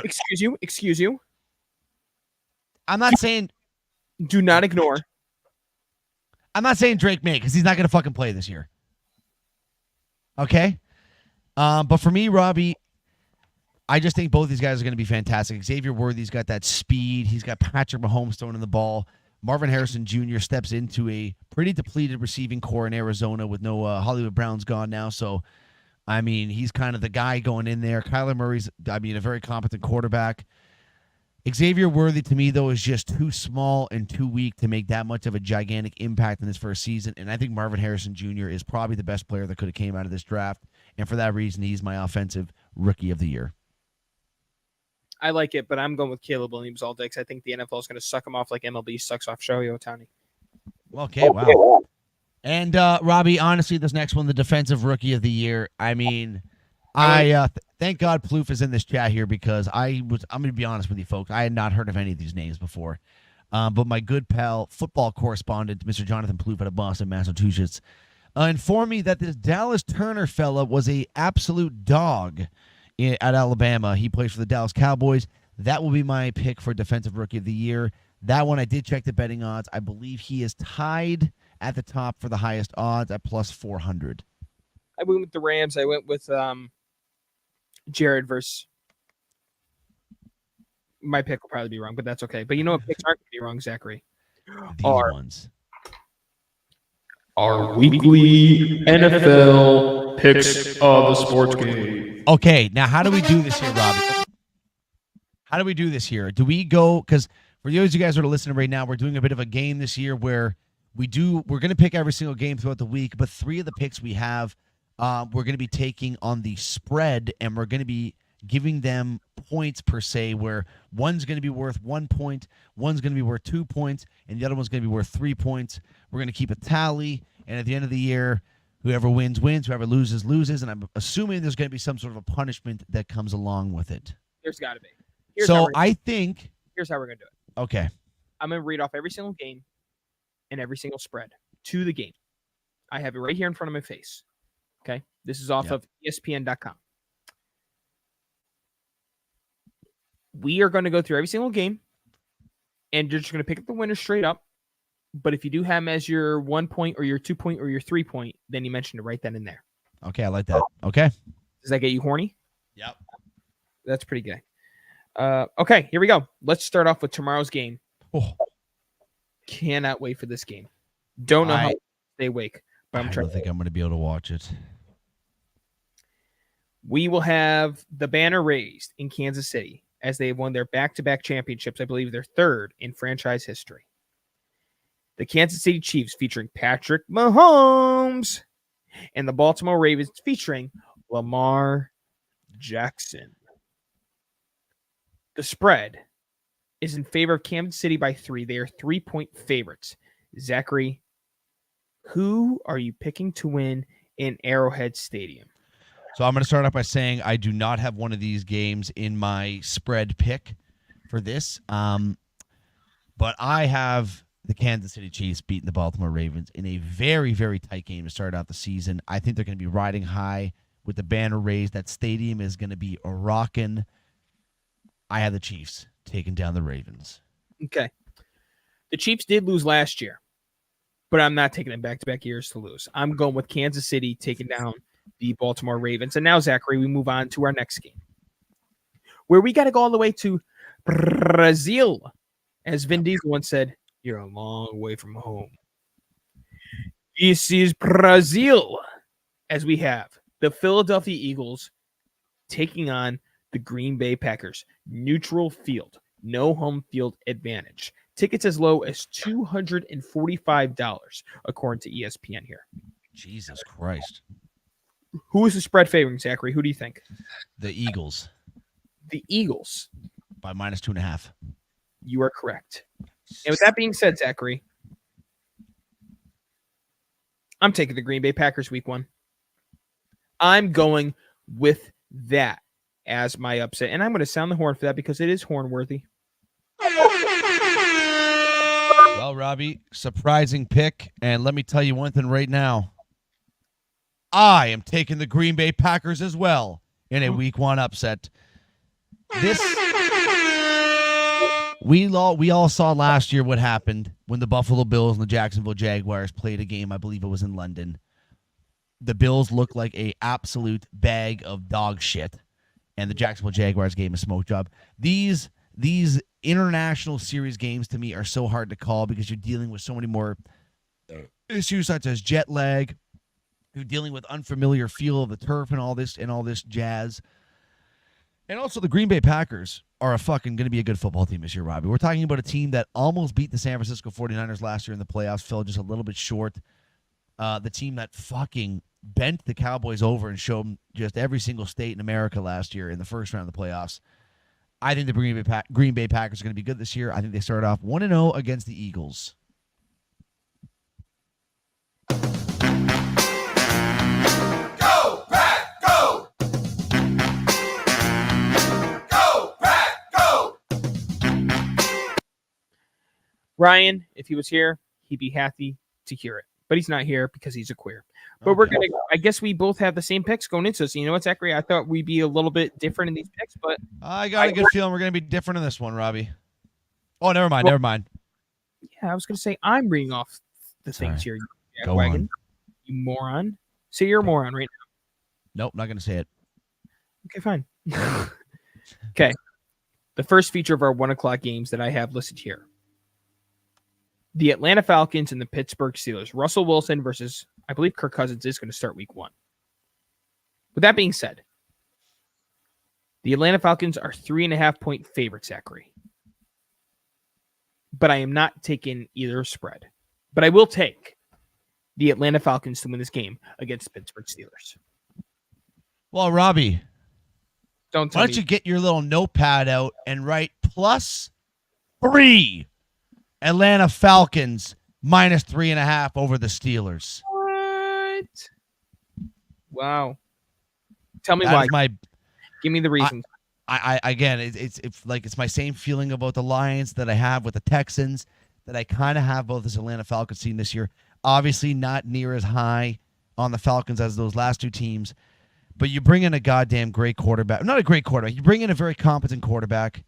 I'm not saying... Do not ignore. I'm not saying Drake May because he's not going to fucking play this year. Okay? But for me, Robbie, I just think both these guys are going to be fantastic. Xavier Worthy's got that speed. He's got Patrick Mahomes throwing in the ball. Marvin Harrison Jr. steps into a pretty depleted receiving core in Arizona with no Hollywood Brown's gone now. So, I mean, he's kind of the guy going in there. Kyler Murray's, a very competent quarterback. Xavier Worthy, to me, though, is just too small and too weak to make that much of a gigantic impact in his first season. And I think Marvin Harrison Jr. is probably the best player that could have came out of this draft. And for that reason, he's my offensive rookie of the year. I like it, but I'm going with Caleb Williams all day because I think the NFL is going to suck him off like MLB sucks off Shohei Ohtani. Okay, wow. And Robbie, honestly, this next one, the defensive rookie of the year. I mean, thank God Plouffe is in this chat here because I'm going to be honest with you, folks. I had not heard of any of these names before. But my good pal, football correspondent, Mr. Jonathan Plouffe out of Boston, Massachusetts, informed me that this Dallas Turner fella was a absolute dog at Alabama. He plays for the Dallas Cowboys. That will be my pick for defensive rookie of the year. That one, I did check the betting odds. I believe he is tied at the top for the highest odds at plus 400. I went with the Rams. I went with Jared versus. My pick will probably be wrong, but that's okay. But you know what picks aren't going to be wrong, Zachary? These ones. Our weekly NFL picks of the sports game. Okay, now how do we do this here, Robbie? How do we do this here? Do we go, because for those of you guys who are listening right now, we're doing a bit of a game this year where we're going to pick every single game throughout the week, but 3 of the picks we have, we're going to be taking on the spread, and we're going to be giving them points per se, where one's going to be worth 1 point, one's going to be worth 2 points, and the other one's going to be worth 3 points. We're going to keep a tally, and at the end of the year, whoever wins, wins. Whoever loses, loses. And I'm assuming there's going to be some sort of a punishment that comes along with it. There's got to be. Here's how we're going to do it. Okay. I'm going to read off every single game and every single spread to the game. I have it right here in front of my face. Okay. This is off of ESPN.com. We are going to go through every single game, and you're just going to pick up the winner straight up. But if you do have them as your 1 point or your 2 point or your 3 point, then you mentioned to write that in there. Okay, I like that. Okay. Does that get you horny? Yep. That's pretty good. Okay, here we go. Let's start off with tomorrow's game. Oh. Cannot wait for this game. Don't know how to stay awake, but I'm trying. I don't think I'm going to be able to watch it. We will have the banner raised in Kansas City as they have won their back-to-back championships. I believe their third in franchise history. The Kansas City Chiefs featuring Patrick Mahomes and the Baltimore Ravens featuring Lamar Jackson. The spread is in favor of Kansas City by 3. They are 3-point favorites. Zachary, who are you picking to win in Arrowhead Stadium? So I'm going to start off by saying I do not have one of these games in my spread pick for this. But I have the Kansas City Chiefs beating the Baltimore Ravens in a very, very tight game to start out the season. I think they're going to be riding high with the banner raised. That stadium is going to be rocking. I have the Chiefs taking down the Ravens. Okay. The Chiefs did lose last year, but I'm not taking them back-to-back years to lose. I'm going with Kansas City taking down the Baltimore Ravens. And now, Zachary, we move on to our next game, where we got to go all the way to Brazil. As Vin Diesel once said, you're a long way from home. This is Brazil, as we have the Philadelphia Eagles taking on the Green Bay Packers. Neutral field, no home field advantage. Tickets as low as $245, according to ESPN here. Jesus Christ. Who is the spread favoring, Zachary? Who do you think? The Eagles. The Eagles. By -2.5. You are correct. And with that being said, Zachary, I'm taking the Green Bay Packers week 1. I'm going with that as my upset. And I'm going to sound the horn for that because it is horn worthy. Well, Robbie, surprising pick. And let me tell you one thing right now. I am taking the Green Bay Packers as well in a week 1 upset. We all saw last year what happened when the Buffalo Bills and the Jacksonville Jaguars played a game. I believe it was in London. The Bills looked like a absolute bag of dog shit, and the Jacksonville Jaguars gave a smoke job. These international series games to me are so hard to call because you're dealing with so many more issues such as jet lag. You're dealing with unfamiliar feel of the turf and all this jazz. And also, the Green Bay Packers are going to be a good football team this year, Robbie. We're talking about a team that almost beat the San Francisco 49ers last year in the playoffs, fell just a little bit short. The team that fucking bent the Cowboys over and showed them just every single state in America last year in the first round of the playoffs. I think the Green Bay Packers are going to be good this year. I think they start off 1-0 against the Eagles. Go, Pack, go! Go, Pack, go! Ryan, if he was here, he'd be happy to hear it. But he's not here because he's a queer. But we're going to, I guess we both have the same picks going into this. You know what, Zachary? I thought we'd be a little bit different in these picks, but I got a good feeling we're going to be different in this one, Robbie. Oh, never mind. Yeah, I was going to say I'm reading off the things here. You Go wagon. on. You moron. Say you're a moron right now. Nope, not going to say it. Okay, fine. Okay. The first feature of our 1 o'clock games that I have listed here. The Atlanta Falcons and the Pittsburgh Steelers. Russell Wilson versus, I believe Kirk Cousins is going to start week 1. With that being said, the Atlanta Falcons are 3.5-point favorites, Zachary. But I am not taking either spread. But I will take the Atlanta Falcons to win this game against the Pittsburgh Steelers. Well, Robbie, Why why don't you get your little notepad out and write +3 Atlanta Falcons -3.5 over the Steelers. What? Wow. Tell me That why. is Give me the reasons. I again, it's my same feeling about the Lions that I have with the Texans, that I kind of have about this Atlanta Falcons team this year. Obviously, not near as high on the Falcons as those last two teams, but you bring in a goddamn great quarterback. Not a great quarterback. You bring in a very competent quarterback.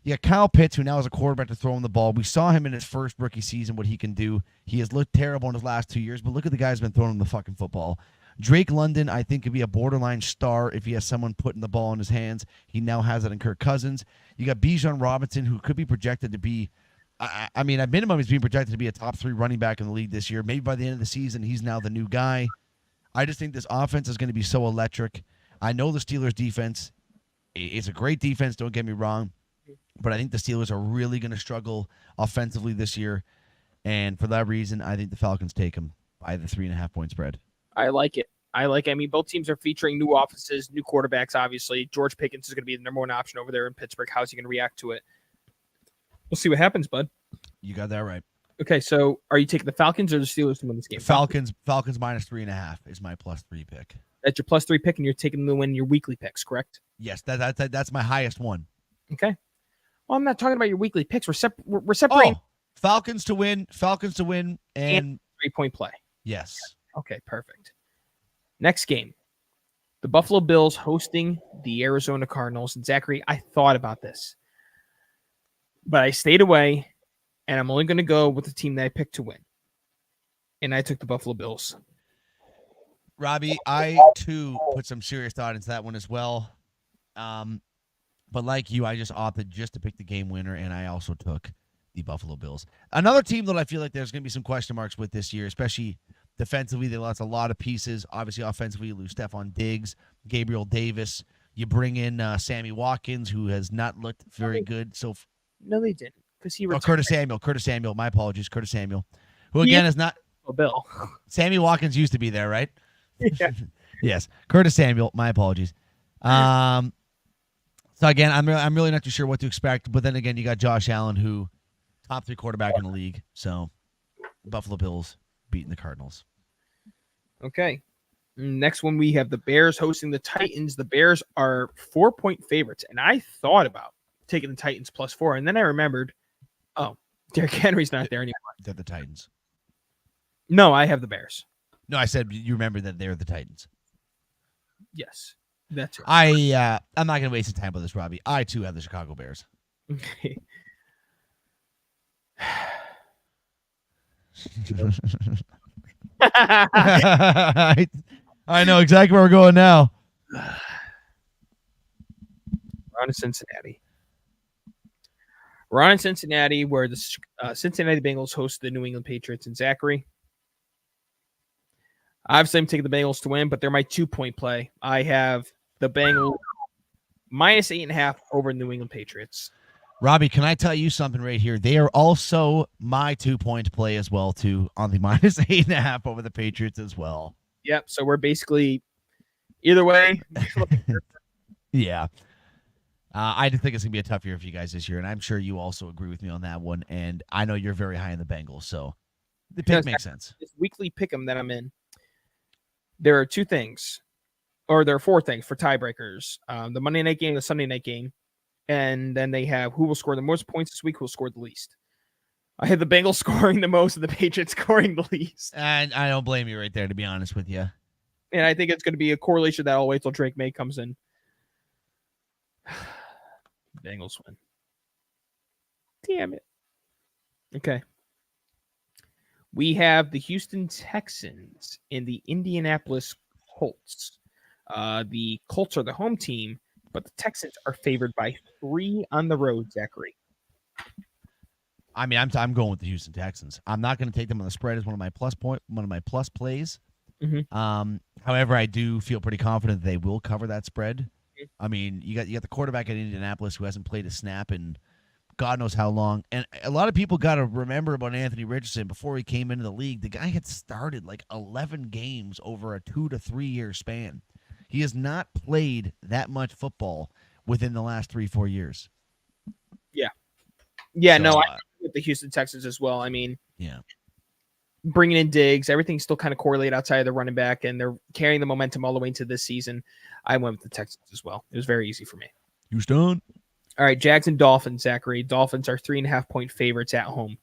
You got Kyle Pitts, who now is a quarterback to throw him the ball. We saw him in his first rookie season, what he can do. He has looked terrible in his last 2 years, but look at the guy who's been throwing him the fucking football. Drake London, I think, could be a borderline star if he has someone putting the ball in his hands. He now has it in Kirk Cousins. You got Bijan Robinson, who could be projected to be, at minimum, he's being projected to be a top 3 running back in the league this year. Maybe by the end of the season, he's now the new guy. I just think this offense is going to be so electric. I know the Steelers' defense. It's a great defense, don't get me wrong. But I think the Steelers are really going to struggle offensively this year. And for that reason, I think the Falcons take them by the 3.5-point spread. I like it. I mean, both teams are featuring new offices, new quarterbacks, obviously. George Pickens is going to be the number 1 option over there in Pittsburgh. How's he going to react to it? We'll see what happens, bud. You got that right. Okay, so are you taking the Falcons or the Steelers to win this game? Falcons -3.5 is my +3 pick. That's your +3 pick, and you're taking them to win your weekly picks, correct? Yes, that's my highest one. Okay. Well, I'm not talking about your weekly picks. We're separating. Oh, Falcons to win, and 3-point play. yes. Okay, perfect. Next game. The Buffalo Bills hosting the Arizona Cardinals. And Zachary, I thought about this, but I stayed away, and I'm only going to go with the team that I picked to win. And I took the Buffalo Bills. Robbie, I too put some serious thought into that one as well. But like you, I just opted just to pick the game winner, and I also took the Buffalo Bills. Another team that I feel like there's going to be some question marks with this year, especially defensively. They lost a lot of pieces. Obviously, offensively, you lose Stephon Diggs, Gabriel Davis. You bring in Sammy Watkins, who has not looked very good. No, they didn't. Because he retired. Curtis Samuel. My apologies, Curtis Samuel, who again is not. Oh, Bill. Sammy Watkins used to be there, right? Yeah. Yes, Curtis Samuel. My apologies. So again, I'm really not too sure what to expect. But then again, you got Josh Allen, who top 3 quarterback in the league. So Buffalo Bills beating the Cardinals. Okay. Next one, we have the Bears hosting the Titans. The Bears are 4-point favorites, and I thought about taking the Titans +4, and then I remembered, Derrick Henry's not there anymore. They're the Titans. No, I have the Bears. No, I said you remember that they're the Titans. Yes, that's it. I'm not going to waste the time with this, Robbie. I too have the Chicago Bears. Okay. I know exactly where we're going now. We're on to Cincinnati. We're on in Cincinnati, where the Cincinnati Bengals host the New England Patriots. And Zachary, Obviously, I'm taking the Bengals to win, but they're my 2-point play. I have the Bengals minus 8.5 over New England Patriots. Robbie, can I tell you something right here? They are also my 2-point play as well, too, on the minus 8.5 over the Patriots as well. Yep. So we're basically either way. Yeah. I just think it's going to be a tough year for you guys this year, and I'm sure you also agree with me on that one. And I know you're very high in the Bengals, so the pick makes sense. This weekly pick 'em that I'm in. There are 2 things, or there are 4 things for tiebreakers: the Monday night game, the Sunday night game, and then they have who will score the most points this week, who will score the least. I had the Bengals scoring the most and the Patriots scoring the least. And I don't blame you right there, to be honest with you. And I think it's going to be a correlation that I'll wait till Drake May comes in. Bengals win. Damn it. Okay. We have the Houston Texans and the Indianapolis Colts. The Colts are the home team, but the Texans are favored by 3 on the road, Zachary. I mean, I'm going with the Houston Texans. I'm not going to take them on the spread as one of my plus plays. Mm-hmm. However, I do feel pretty confident that they will cover that spread. I mean, you got the quarterback at Indianapolis who hasn't played a snap in God knows how long. And a lot of people got to remember about Anthony Richardson. Before he came into the league, the guy had started like 11 games over a 2 to 3 year span. He has not played that much football within the last 3-4 years. Yeah, So, no, I agree with the Houston Texans as well. I mean, yeah. bringing in Diggs, everything's still kind of correlated outside of the running back, and they're carrying the momentum all the way into this season. I went with the Texans as well. It was very easy for me. Houston. All right, Jags and Dolphins, Zachary. Dolphins are 3.5-point favorites at home.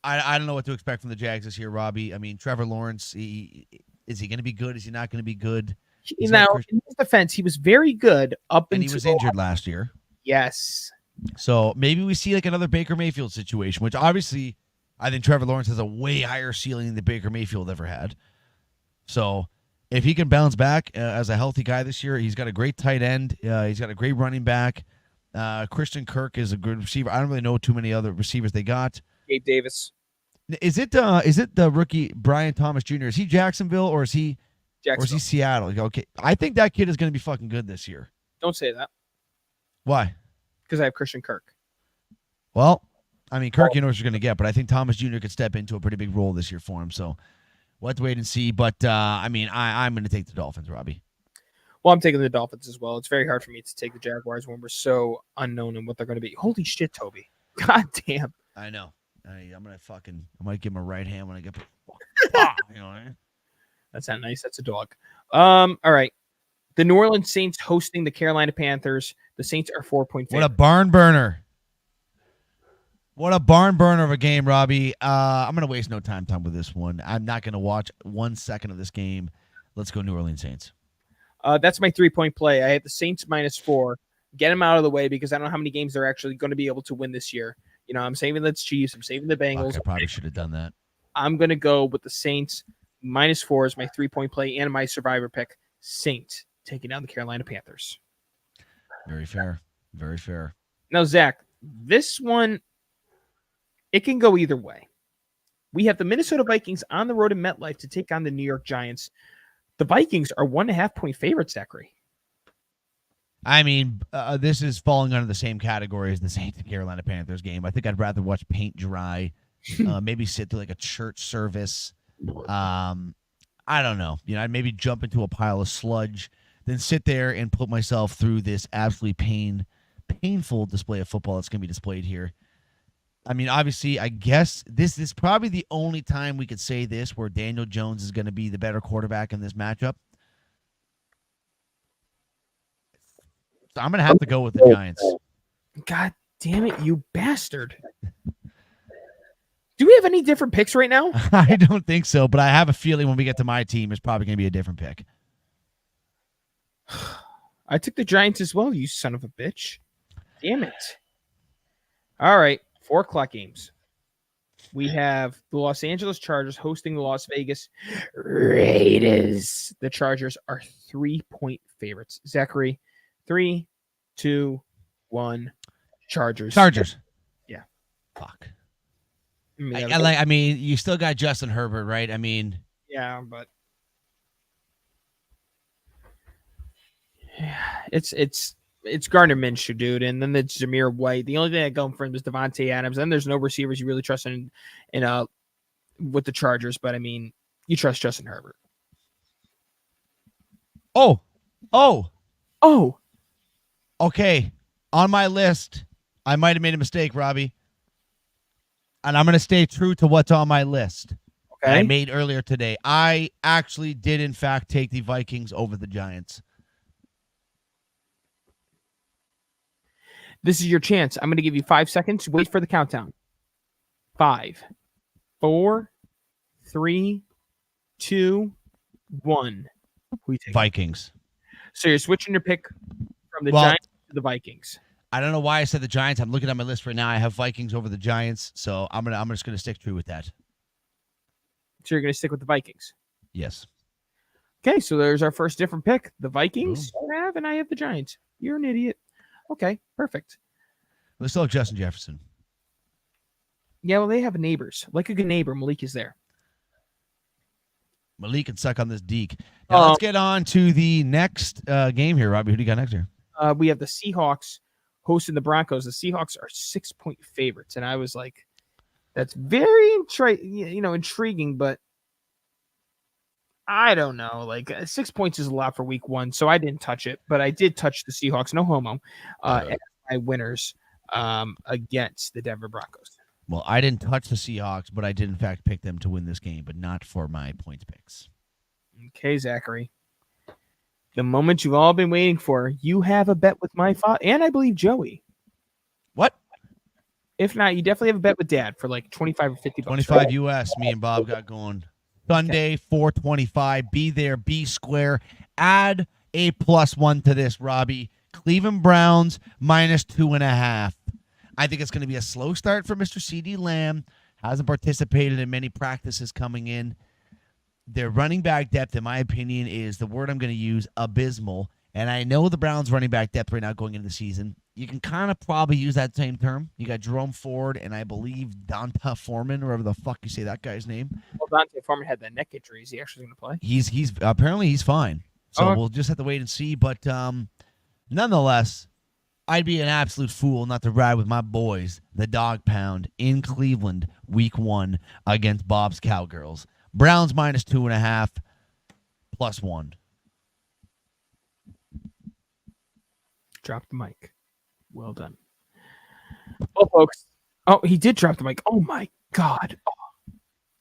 I don't know what to expect from the Jags this year, Robbie. I mean, Trevor Lawrence, is he going to be good? Is he not going to be good? Now, in his defense, he was very good up And until he was injured last year. Yes. So maybe we see like another Baker Mayfield situation, which obviously I think Trevor Lawrence has a way higher ceiling than Baker Mayfield ever had. So if he can bounce back as a healthy guy this year, he's got a great tight end. He's got a great running back. Christian Kirk is a good receiver. I don't really know too many other receivers they got. Gabe Davis. Is it the rookie Brian Thomas Jr.? Is he Jacksonville or is he Seattle? Okay, I think that kid is going to be fucking good this year. Don't say that. Why? Because I have Christian Kirk. Well, I mean, Kirk, you know what you're going to get, but I think Thomas Jr. could step into a pretty big role this year for him. So we'll have to wait and see. But, I mean, I'm going to take the Dolphins, Robbie. Well, I'm taking the Dolphins as well. It's very hard for me to take the Jaguars when we're so unknown in what they're going to be. Holy shit, Toby. God damn. I know. I might give him a right hand when I get you know what I mean? That's not nice. That's a dog. All right. The New Orleans Saints hosting the Carolina Panthers. The Saints are 4-point favorites. What a barn burner. What a barn burner of a game, Robbie. I'm going to waste no time with this one. I'm not going to watch 1 second of this game. Let's go New Orleans Saints. That's my 3-point play. I had the Saints -4. Get them out of the way because I don't know how many games they're actually going to be able to win this year. You know, I'm saving the Chiefs. I'm saving the Bengals. Fuck, I probably should have done that. I'm going to go with the Saints -4 as my 3-point play and my survivor pick. Saints taking down the Carolina Panthers. Very fair. Very fair. Now, Zach, this one, it can go either way. We have the Minnesota Vikings on the road in MetLife to take on the New York Giants. The Vikings are 1.5-point favorites, Zachary. I mean, this is falling under the same category as the Saints and Carolina Panthers game. I think I'd rather watch paint dry, maybe sit through like a church service. I don't know. You know, I'd maybe jump into a pile of sludge, then sit there and put myself through this absolutely painful display of football that's going to be displayed here. I mean, obviously, I guess this is probably the only time we could say this where Daniel Jones is going to be the better quarterback in this matchup. So I'm going to have to go with the Giants. God damn it, you bastard. Do we have any different picks right now? I don't think so, but I have a feeling when we get to my team, it's probably going to be a different pick. I took the Giants as well, you son of a bitch. Damn it. All right, 4 o'clock games. We have the Los Angeles Chargers hosting the Las Vegas Raiders. The Chargers are 3-point favorites. Zachary, 3, 2, 1. Chargers. Yeah. Fuck. I mean, you still got Justin Herbert, right? I mean, yeah, but it's Gardner Minshew, dude, and then it's Zamir White. The only thing that going for him is Devontae Adams. Then there's no receivers you really trust in with the Chargers, but I mean, you trust Justin Herbert. Oh, okay. On my list, I might have made a mistake, Robbie, and I'm going to stay true to what's on my list. Okay. I made earlier today. I actually did, in fact, take the Vikings over the Giants. This is your chance. I'm going to give you 5 seconds. Wait for the countdown. 5, 4, 3, 2, 1. Who you taking? Vikings. So you're switching your pick from the Well- Giants to the Vikings. I don't know why I said the Giants. I'm looking at my list right now. I have Vikings over the Giants, so I'm just gonna stick true with that. So you're going to stick with the Vikings. Yes. Okay, so there's our first different pick. The Vikings you have, and I have the Giants. You're an idiot. Okay, perfect. Let's still have Justin Jefferson. Yeah, well, they have neighbors. Like a good neighbor, Malik is there. Malik can suck on this Deke. Now let's get on to the next game here, Robbie. Who do you got next here? We have the Seahawks hosting the Broncos. The Seahawks are 6-point favorites, and I was like, that's very intriguing, but I don't know. Like 6 points is a lot for week 1, so I didn't touch it, but I did touch the Seahawks. No homo. As my winners against the Denver Broncos. Well, I didn't touch the Seahawks, but I did in fact pick them to win this game, but not for my points picks. Okay, Zachary. The moment you've all been waiting for. You have a bet with my father, and I believe Joey. What? If not, you definitely have a bet with Dad for like 25 or 50 bucks. 25 US. Me and Bob got going. Sunday, 425. Be there, be square. Add a +1 to this, Robbie. Cleveland Browns -2.5. I think it's going to be a slow start for Mr. CeeDee Lamb. Hasn't participated in many practices coming in. Their running back depth, in my opinion, is the word I'm going to use, abysmal. And I know the Browns' running back depth right now going into the season. You can kind of probably use that same term. You got Jerome Ford and I believe Donta Foreman, or whatever the fuck you say that guy's name. Well, Dante Foreman had that neck injury. Is he actually going to play? He's apparently he's fine. So we'll just have to wait and see. But nonetheless, I'd be an absolute fool not to ride with my boys, the Dog Pound, in Cleveland, week 1 against Bob's Cowgirls. Browns -2.5, +1. Drop the mic. Well done. Well, folks. Oh, he did drop the mic. Oh, my God.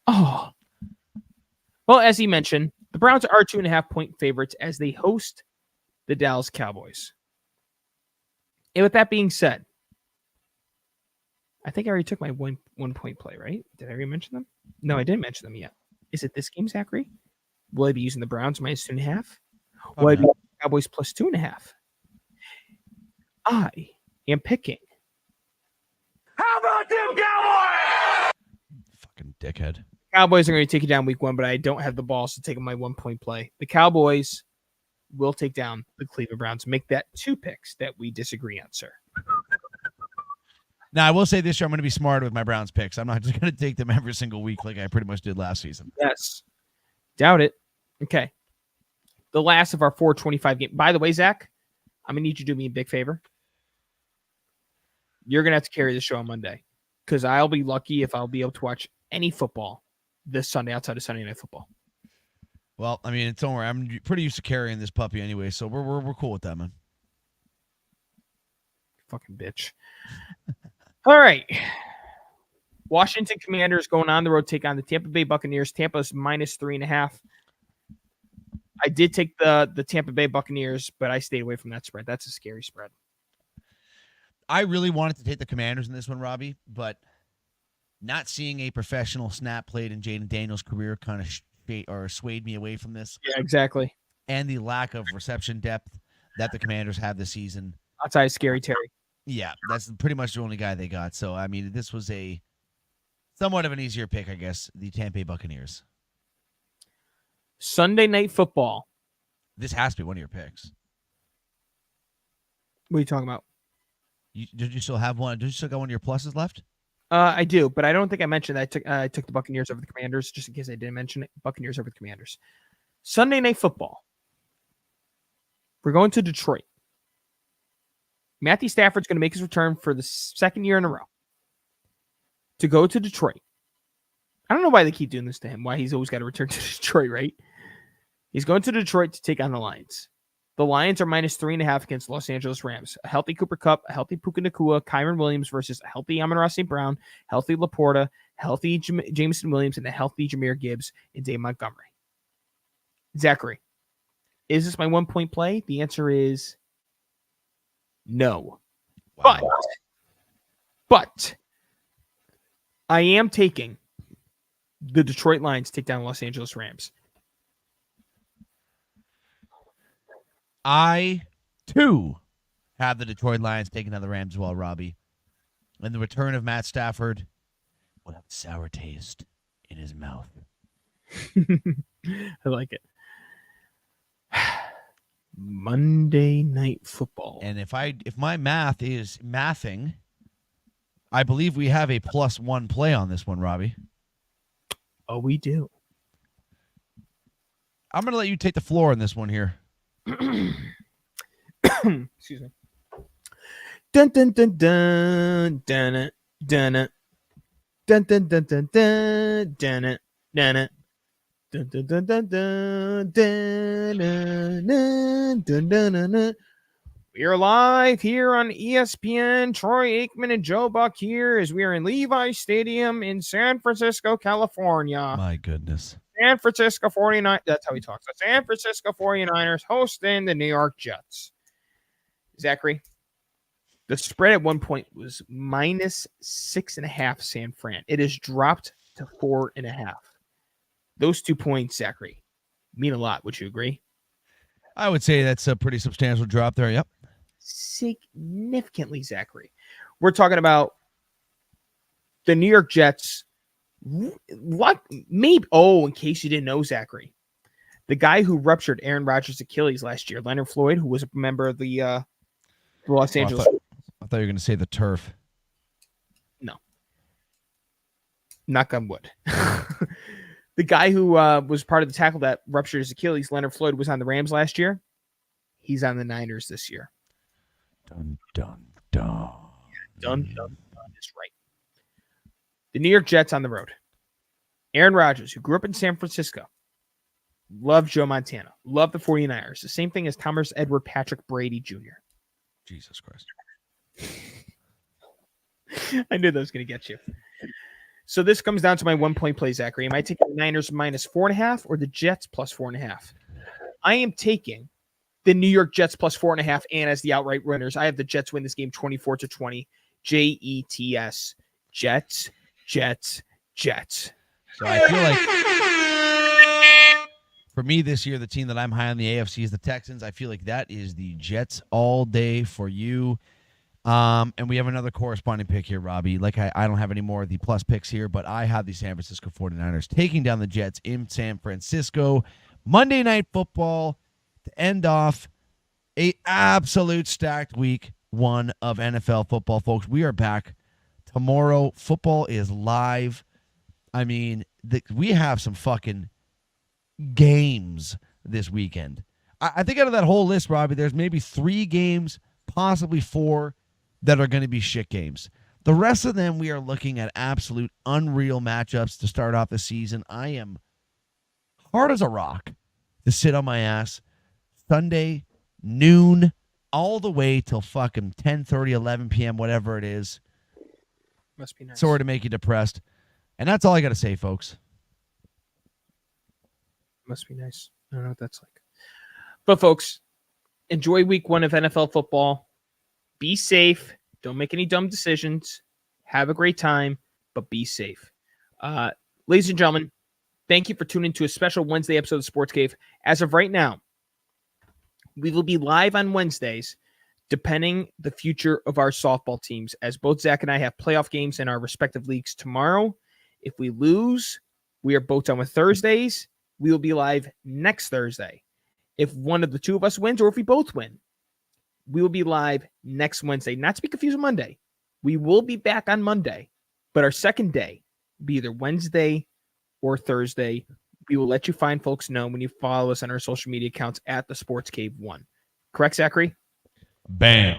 Oh. Well, as he mentioned, the Browns are 2.5-point favorites as they host the Dallas Cowboys. And with that being said, I think I already took my one point play, right? Did I already mention them? No, I didn't mention them yet. Is it this game, Zachary? Will I be using the Browns -2.5? Will I be using the Cowboys +2.5? I am picking. How about them Cowboys? Fucking dickhead. Cowboys are going to take you down week 1, but I don't have the balls to take my 1-point play. The Cowboys will take down the Cleveland Browns. Make that 2 picks that we disagree on, sir. Now, I will say this year I'm going to be smarter with my Browns picks. I'm not just going to take them every single week like I pretty much did last season. Yes. Doubt it. Okay. The last of our 425 games. By the way, Zach, I'm going to need you to do me a big favor. You're going to have to carry the show on Monday because I'll be lucky if I'll be able to watch any football this Sunday outside of Sunday Night Football. Well, I mean, don't worry. I'm pretty used to carrying this puppy anyway, so we're cool with that, man. Fucking bitch. All right. Washington Commanders going on the road, take on the Tampa Bay Buccaneers. Tampa's -3.5. I did take the Tampa Bay Buccaneers, but I stayed away from that spread. That's a scary spread. I really wanted to take the Commanders in this one, Robbie, but not seeing a professional snap played in Jaden Daniels' career kind of swayed me away from this. Yeah, exactly. And the lack of reception depth that the Commanders have this season. Outside of Scary Terry. Yeah, that's pretty much the only guy they got. So, I mean, this was a somewhat of an easier pick, I guess, the Tampa Bay Buccaneers. Sunday Night Football. This has to be one of your picks. What are you talking about? Did you still have one? Did you still got one of your pluses left? I do, but I don't think I mentioned that I took the Buccaneers over the Commanders, just in case I didn't mention it. Buccaneers over the Commanders. Sunday Night Football. We're going to Detroit. Matthew Stafford's going to make his return for the second year in a row to go to Detroit. I don't know why they keep doing this to him, why he's always got to return to Detroit, right? He's going to Detroit to take on the Lions. The Lions are -3.5 against Los Angeles Rams. A healthy Cooper Kupp, a healthy Puka Nacua, Kyron Williams versus a healthy Amon-Ra St. Brown, healthy Laporta, healthy Jameson Williams, and a healthy Jahmyr Gibbs and Dave Montgomery. Zachary, is this my 1-point play? The answer is no. Wow. But I am taking the Detroit Lions to take down Los Angeles Rams. I, too, have the Detroit Lions taking down the Rams as well, Robbie. And the return of Matt Stafford will have a sour taste in his mouth. I like it. Monday Night Football. And if my math is mathing, I believe we have a +1 play on this one, Robbie. Oh, we do. I'm going to let you take the floor on this one here. Excuse me. Dun dun dun dun dun it dun it dun dun dun dun dun dun it dun it dun dun dun dun dun dun dun dun dun. We are live here on ESPN. Troy Aikman and Joe Buck here as we are in Levi Stadium in San Francisco, California. My goodness. San Francisco 49ers. That's how he talks. The San Francisco 49ers hosting the New York Jets. Zachary, the spread at one point was -6.5 San Fran. It has dropped to 4.5. Those 2 points, Zachary, mean a lot. Would you agree? I would say that's a pretty substantial drop there. Yep. Significantly, Zachary. We're talking about the New York Jets. What? Maybe. Oh, in case you didn't know, Zachary, the guy who ruptured Aaron Rodgers' Achilles last year, Leonard Floyd, who was a member of the Los Angeles. I thought you were going to say the turf. No. Knock on wood. The guy who was part of the tackle that ruptured his Achilles, Leonard Floyd, was on the Rams last year. He's on the Niners this year. Dun, dun, dun. Dun, dun, dun is right. The New York Jets on the road. Aaron Rodgers, who grew up in San Francisco, loved Joe Montana, loved the 49ers. The same thing as Thomas Edward Patrick Brady Jr. Jesus Christ. I knew that was going to get you. So this comes down to my 1-point play, Zachary. Am I taking the Niners -4.5 or the Jets +4.5? I am taking the New York Jets +4.5, and as the outright winners, I have the Jets win this game 24-20. Jets. Jets. Jets. Jets. So I feel like for me this year, the team that I'm high on the AFC is the Texans. I feel like that is the Jets all day for you. And we have another corresponding pick here, Robbie. Like I don't have any more of the plus picks here, but I have the San Francisco 49ers taking down the Jets in San Francisco. Monday Night Football to end off a absolute stacked week 1 of NFL football, folks. We are back tomorrow. Football is live. I mean, we have some fucking games this weekend. I think out of that whole list, Robbie, there's maybe 3 games, possibly 4, that are going to be shit games. The rest of them, we are looking at absolute unreal matchups to start off the season. I am hard as a rock to sit on my ass Sunday, noon, all the way till fucking 10:30, 11 p.m., whatever it is. Must be nice. Sorry to make you depressed. And that's all I got to say, folks. Must be nice. I don't know what that's like. But, folks, enjoy week 1 of NFL football. Be safe. Don't make any dumb decisions. Have a great time, but be safe. Ladies and gentlemen, thank you for tuning to a special Wednesday episode of Sports Cave. As of right now, we will be live on Wednesdays, depending the future of our softball teams, as both Zach and I have playoff games in our respective leagues tomorrow. If we lose, we are both done with Thursdays. We will be live next Thursday. If one of the two of us wins or if we both win, we will be live next Wednesday. Not to be confused with Monday. We will be back on Monday, but our second day will be either Wednesday or Thursday. We will let you fine folks know when you follow us on our social media accounts at the Sports Cave 1. Correct, Zachary? Bam.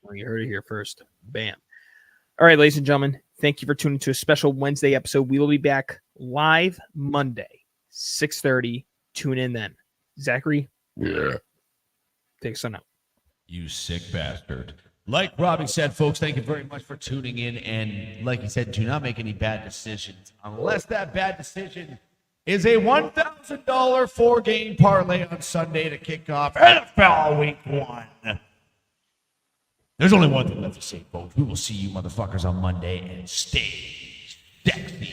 Well, you heard it here first. Bam. All right, ladies and gentlemen, thank you for tuning to a special Wednesday episode. We will be back live Monday, 6:30. Tune in then. Zachary? Yeah. Take us on out. You sick bastard. Like Robbie said, folks, thank you very much for tuning in. And like he said, do not make any bad decisions unless that bad decision is a $1,000 4-game parlay on Sunday to kick off NFL Week 1. There's only one thing left to say, folks. We will see you motherfuckers on Monday, and stay sexy.